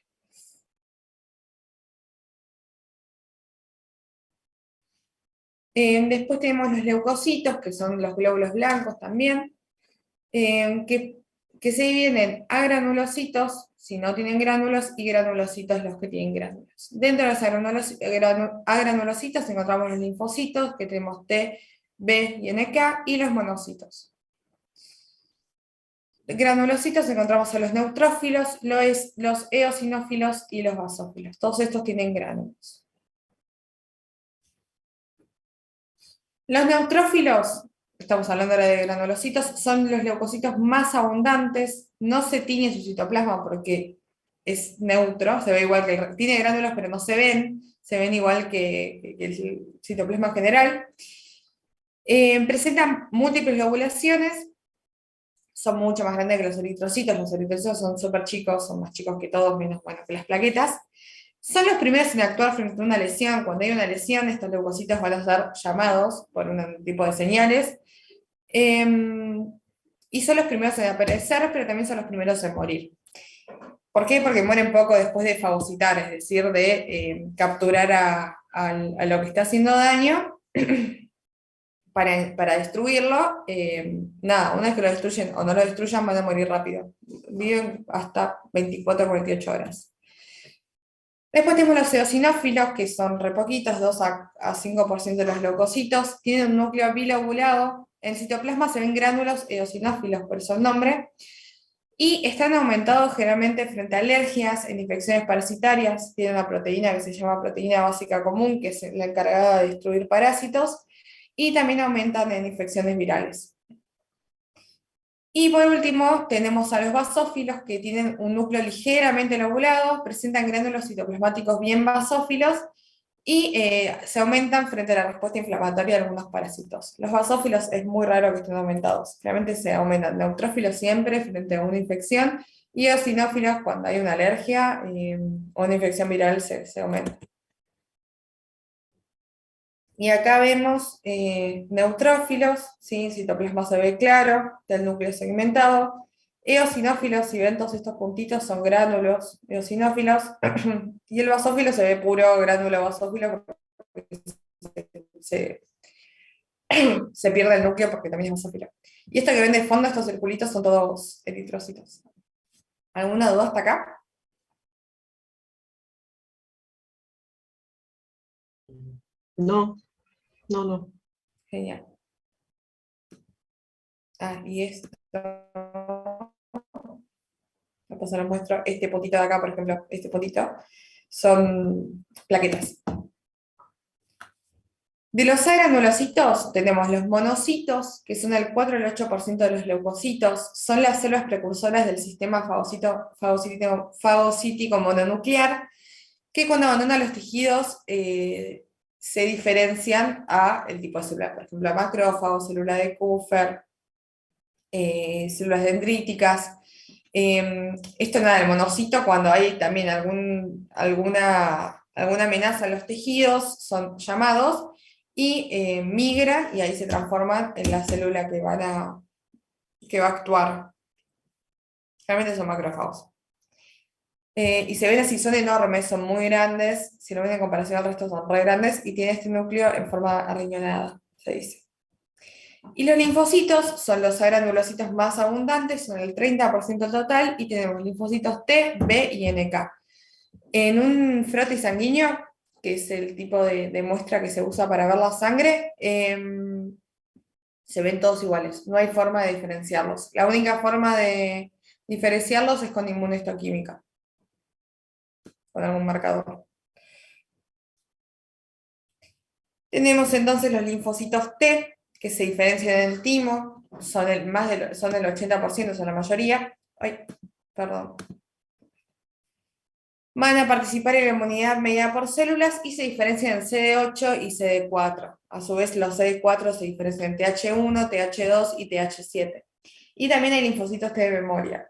Después tenemos los leucocitos, que son los glóbulos blancos también, que se dividen en agranulocitos, si no tienen gránulos, y granulocitos los que tienen gránulos. Dentro de los agranulocitos encontramos los linfocitos, que tenemos T, B y NK, y los monocitos. Granulocitos encontramos a los neutrófilos, los eosinófilos y los basófilos. Todos estos tienen gránulos. Los neutrófilos, estamos hablando ahora de granulocitos, son los leucocitos más abundantes. No se tiñe su citoplasma porque es neutro, se ve igual que tiene gránulos, pero no se ven igual que el citoplasma general. Presentan múltiples lobulaciones, son mucho más grandes que los eritrocitos son súper chicos, son más chicos que todos, menos que las plaquetas. Son los primeros en actuar frente a una lesión. Cuando hay una lesión, estos leucocitos van a ser llamados por un tipo de señales, y son los primeros en aparecer, pero también son los primeros en morir. ¿Por qué? Porque mueren poco después de fagocitar, es decir, de capturar a lo que está haciendo daño para destruirlo. Nada, una vez que lo destruyen o no lo destruyan, van a morir rápido. Viven hasta 24 o 48 horas. Después tenemos los eosinófilos, que son re poquitos, 2 a 5% de los leucocitos, tienen un núcleo bilobulado. En el citoplasma se ven gránulos eosinófilos, por eso el nombre, y están aumentados generalmente frente a alergias, en infecciones parasitarias. Tienen una proteína que se llama proteína básica común, que es la encargada de destruir parásitos, y también aumentan en infecciones virales. Y por último, tenemos a los basófilos, que tienen un núcleo ligeramente lobulado, presentan gránulos citoplasmáticos bien basófilos, y se aumentan frente a la respuesta inflamatoria de algunos parásitos. Los basófilos es muy raro que estén aumentados. Realmente se aumentan neutrófilos siempre frente a una infección, y eosinófilos cuando hay una alergia o una infección viral se aumenta. Y acá vemos neutrófilos, ¿sí? Citoplasma se ve claro, del núcleo segmentado. Eosinófilos, si ven todos estos puntitos, son gránulos eosinófilos. Y el basófilo se ve puro gránulo basófilo, porque se, se pierde el núcleo porque también es basófilo. Y esto que ven de fondo, estos circulitos, son todos eritrocitos. ¿Alguna duda hasta acá? No, no, no. Genial. Y esto... Después se los muestro. Este potito de acá, por ejemplo, este potito, son plaquetas. De los agranulocitos tenemos los monocitos, que son el 4 al 8% de los leucocitos, son las células precursoras del sistema fagocítico mononuclear, que cuando abandonan los tejidos se diferencian a el tipo de célula, por ejemplo, macrófago, célula de Kupffer, células dendríticas. Esto nada, el monocito, cuando hay también alguna amenaza a los tejidos, son llamados, y migra, y ahí se transforman en la célula que va a actuar. Realmente son macrófagos. Y se ven así, son enormes, son muy grandes, si lo ven en comparación al resto son re grandes, y tiene este núcleo en forma arriñonada, se dice. Y los linfocitos son los agranulocitos más abundantes, son el 30% total, y tenemos linfocitos T, B y NK. En un frote sanguíneo, que es el tipo de muestra que se usa para ver la sangre, se ven todos iguales, no hay forma de diferenciarlos. La única forma de diferenciarlos es con inmunohistoquímica, con algún marcador. Tenemos entonces los linfocitos T, que se diferencian del timo, son el 80%, son la mayoría. Ay, perdón. Van a participar en la inmunidad mediada por células y se diferencian en CD8 y CD4. A su vez, los CD4 se diferencian en TH1, TH2 y TH7. Y también hay linfocitos T de memoria.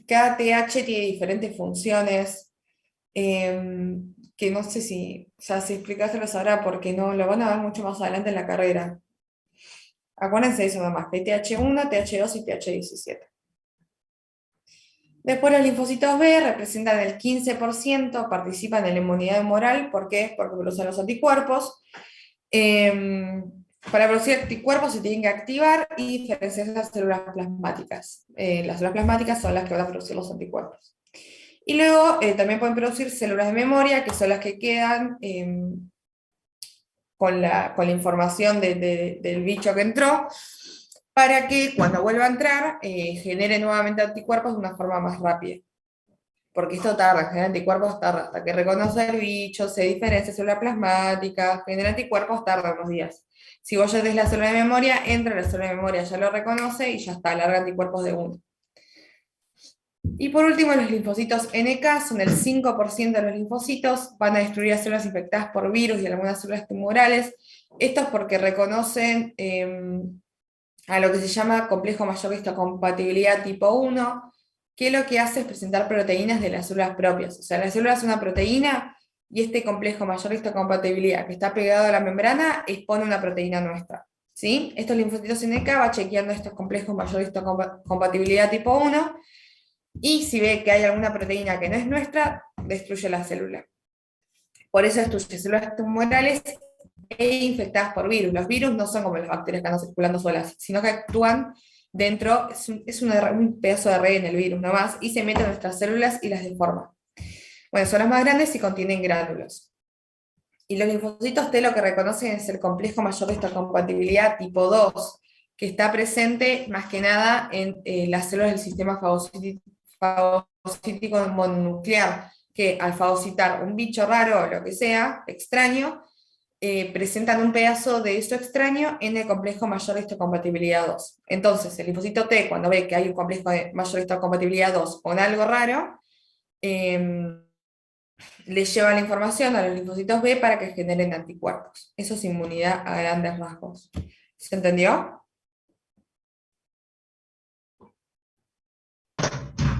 Cada TH tiene diferentes funciones, que no sé si explicárselos ahora porque no lo van a ver mucho más adelante en la carrera. Acuérdense de eso nomás, que hay TH1, TH2 y TH17. Después los linfocitos B representan el 15%, participan en la inmunidad humoral. ¿Por qué? Porque producen los anticuerpos. Para producir anticuerpos se tienen que activar y diferenciar las células plasmáticas. Las células plasmáticas son las que van a producir los anticuerpos. Y luego también pueden producir células de memoria, que son las que quedan con la información del bicho que entró, para que cuando vuelva a entrar genere nuevamente anticuerpos de una forma más rápida. Porque esto tarda, genera anticuerpos tarda, hasta que reconoce el bicho, se diferencia célula plasmática, genera anticuerpos tarda unos días. Si vos ya tenés la célula de memoria, entra la célula de memoria, ya lo reconoce y ya está, larga anticuerpos de uno. Y por último, los linfocitos NK son el 5% de los linfocitos, van a destruir las células infectadas por virus y algunas células tumorales. Esto es porque reconocen a lo que se llama complejo mayor de histocompatibilidad tipo 1, que lo que hace es presentar proteínas de las células propias. O sea, la célula es una proteína y este complejo mayor de histocompatibilidad que está pegado a la membrana expone una proteína nuestra. ¿sí? Estos linfocitos NK va chequeando estos complejos mayor histocompatibilidad tipo 1, y si ve que hay alguna proteína que no es nuestra, destruye la célula. Por eso destruye células tumorales e infectadas por virus. Los virus no son como las bacterias que andan circulando solas, sino que actúan dentro, un pedazo de red en el virus nomás, y se meten en nuestras células y las deforman. Bueno, son las más grandes y contienen gránulos. Y los linfocitos T lo que reconocen es el complejo mayor de histocompatibilidad tipo 2, que está presente más que nada en las células del sistema fagocítico mononuclear, que al fagocitar un bicho raro o lo que sea, extraño, presentan un pedazo de eso extraño en el complejo mayor de histocompatibilidad 2. Entonces, el linfocito T, cuando ve que hay un complejo de mayor de histocompatibilidad 2 con algo raro, le lleva la información a los linfocitos B para que generen anticuerpos. Eso es inmunidad a grandes rasgos. ¿Se entendió?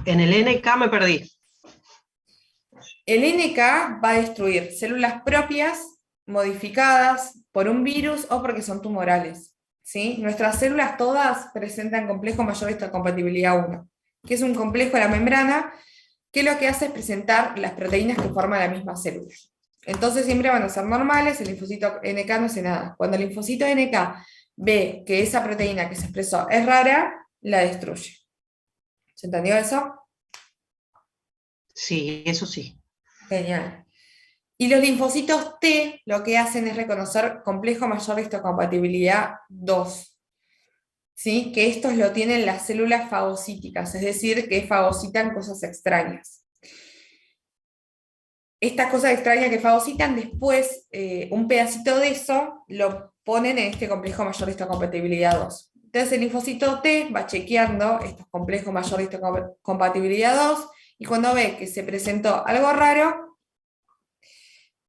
En el NK me perdí. El NK va a destruir células propias modificadas por un virus o porque son tumorales, ¿sí? Nuestras células todas presentan complejo mayor de histocompatibilidad 1, que es un complejo de la membrana que lo que hace es presentar las proteínas que forman la misma célula. Entonces siempre van a ser normales, el linfocito NK no hace nada. Cuando el linfocito NK ve que esa proteína que se expresó es rara, la destruye. ¿Se entendió eso? Sí, eso sí. Genial. Y los linfocitos T lo que hacen es reconocer complejo mayor de histocompatibilidad 2, ¿sí? Que estos lo tienen las células fagocíticas, es decir, que fagocitan cosas extrañas. Estas cosas extrañas que fagocitan, después un pedacito de eso lo ponen en este complejo mayor de histocompatibilidad 2. Entonces el linfocito T va chequeando estos complejos mayor de histocompatibilidad 2, y cuando ve que se presentó algo raro,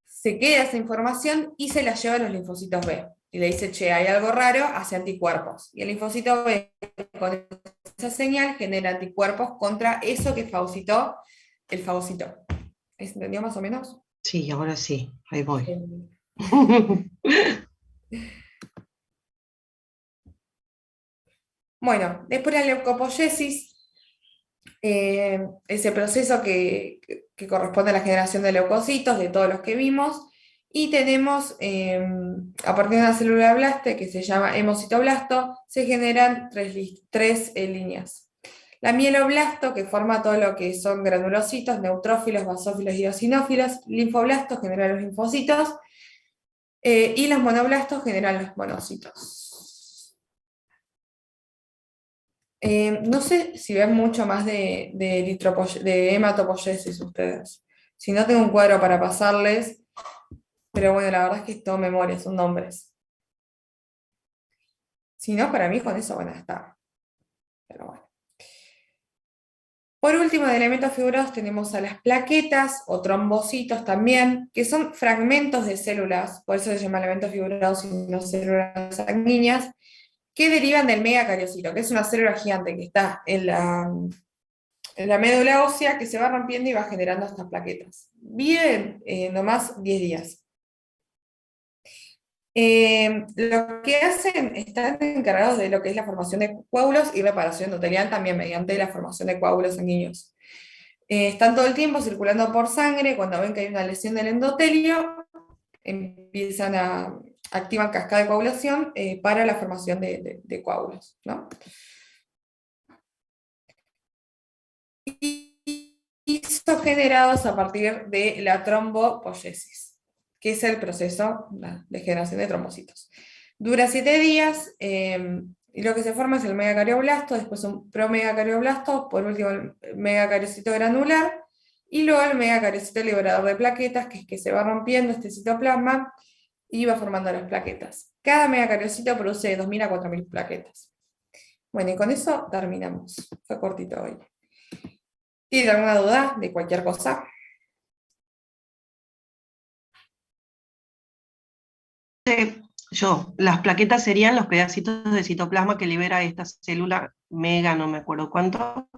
se queda esa información y se la lleva a los linfocitos B. Y le dice, che, hay algo raro, hace anticuerpos. Y el linfocito B, con esa señal, genera anticuerpos contra eso que fagocitó el fagocito. ¿Se entendió más o menos? Sí, ahora sí, ahí voy. Bueno, después la leucopoiesis, ese proceso que corresponde a la generación de leucocitos, de todos los que vimos, y tenemos, a partir de una célula blaste que se llama hemocitoblasto, se generan tres líneas. La mieloblasto, que forma todo lo que son granulocitos, neutrófilos, basófilos y eosinófilos; linfoblastos generan los linfocitos, y los monoblastos generan los monocitos. No sé si ven mucho más de hematopoiesis ustedes. Si no, tengo un cuadro para pasarles, pero bueno, la verdad es que es todo memoria, son nombres. Si no, para mí con eso van a estar. Pero bueno. Por último, de elementos fibrosos tenemos a las plaquetas o trombocitos también, que son fragmentos de células, por eso se llama elementos fibrosos y no células sanguíneas, que derivan del megacariocito, que es una célula gigante que está en la médula ósea, que se va rompiendo y va generando estas plaquetas. Viven nomás 10 días. Lo que hacen, están encargados de lo que es la formación de coágulos y reparación endotelial también mediante la formación de coágulos sanguíneos. Están todo el tiempo circulando por sangre. Cuando ven que hay una lesión del endotelio, empiezan a activar cascada de coagulación para la formación de coágulos, ¿no? Y son generados a partir de la trombopoiesis, que es el proceso de generación de trombocitos. Dura 7 días, y lo que se forma es el megacardioblasto, después un promegacardioblasto, por último el megacariocito granular, y luego el megacariocito liberador de plaquetas, que es que se va rompiendo este citoplasma y va formando las plaquetas. Cada megacariocito produce de 2.000 a 4.000 plaquetas. Bueno, y con eso terminamos. Fue cortito hoy. ¿Tiene alguna duda de cualquier cosa? Las plaquetas serían los pedacitos de citoplasma que libera esta célula mega, no me acuerdo cuánto.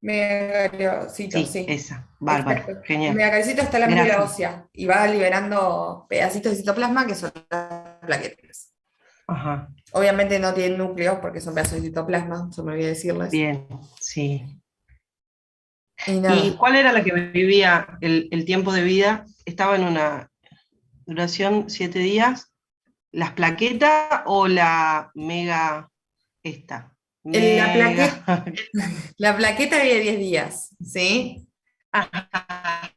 Megacariocito, Sí, sí. esa, bárbaro, Exacto. El genial. megacariocito está en la médula Gracias. ósea y va liberando pedacitos de citoplasma que son las plaquetas. Ajá, Obviamente no tienen núcleos porque son pedazos de citoplasma, eso me olvidé decirles. bien, sí. Y ¿Y nada, cuál era la que vivía el tiempo de vida? Estaba en una duración 7 días. ¿Las plaquetas o la mega esta? la plaqueta, Mega. la plaqueta vive 10 días, ¿sí? Ajá.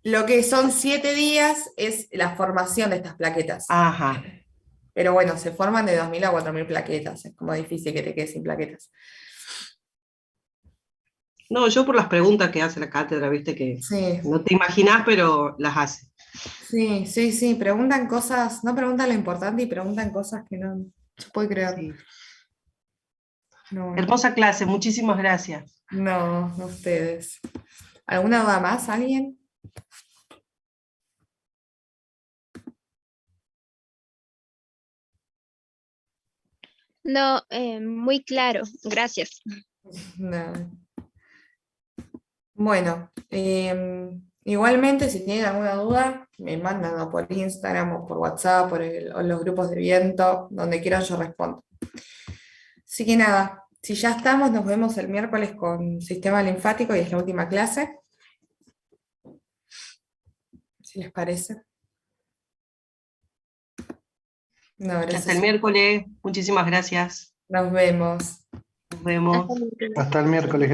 Lo que son 7 días es la formación de estas plaquetas. Ajá. Pero bueno, se forman de 2.000 a 4.000 plaquetas. Es como difícil que te quedes sin plaquetas. No, yo por las preguntas que hace la cátedra, viste que Sí, no te imaginás, pero las hace. sí, sí, sí. Preguntan cosas, no preguntan lo importante y preguntan cosas que no se puede creer. Sí. No, bueno. Hermosa clase, muchísimas gracias. No, no ustedes. ¿Alguna duda más? ¿Alguien? No, muy claro, gracias. No. Bueno, igualmente si tienen alguna duda, me mandan o por Instagram o por WhatsApp o los grupos de viento, donde quieran yo respondo. Así que nada, si ya estamos, nos vemos el miércoles con sistema linfático y es la última clase, si les parece. No, Hasta el gracias. miércoles, muchísimas gracias. Nos vemos. Nos vemos. Hasta luego. Hasta el miércoles.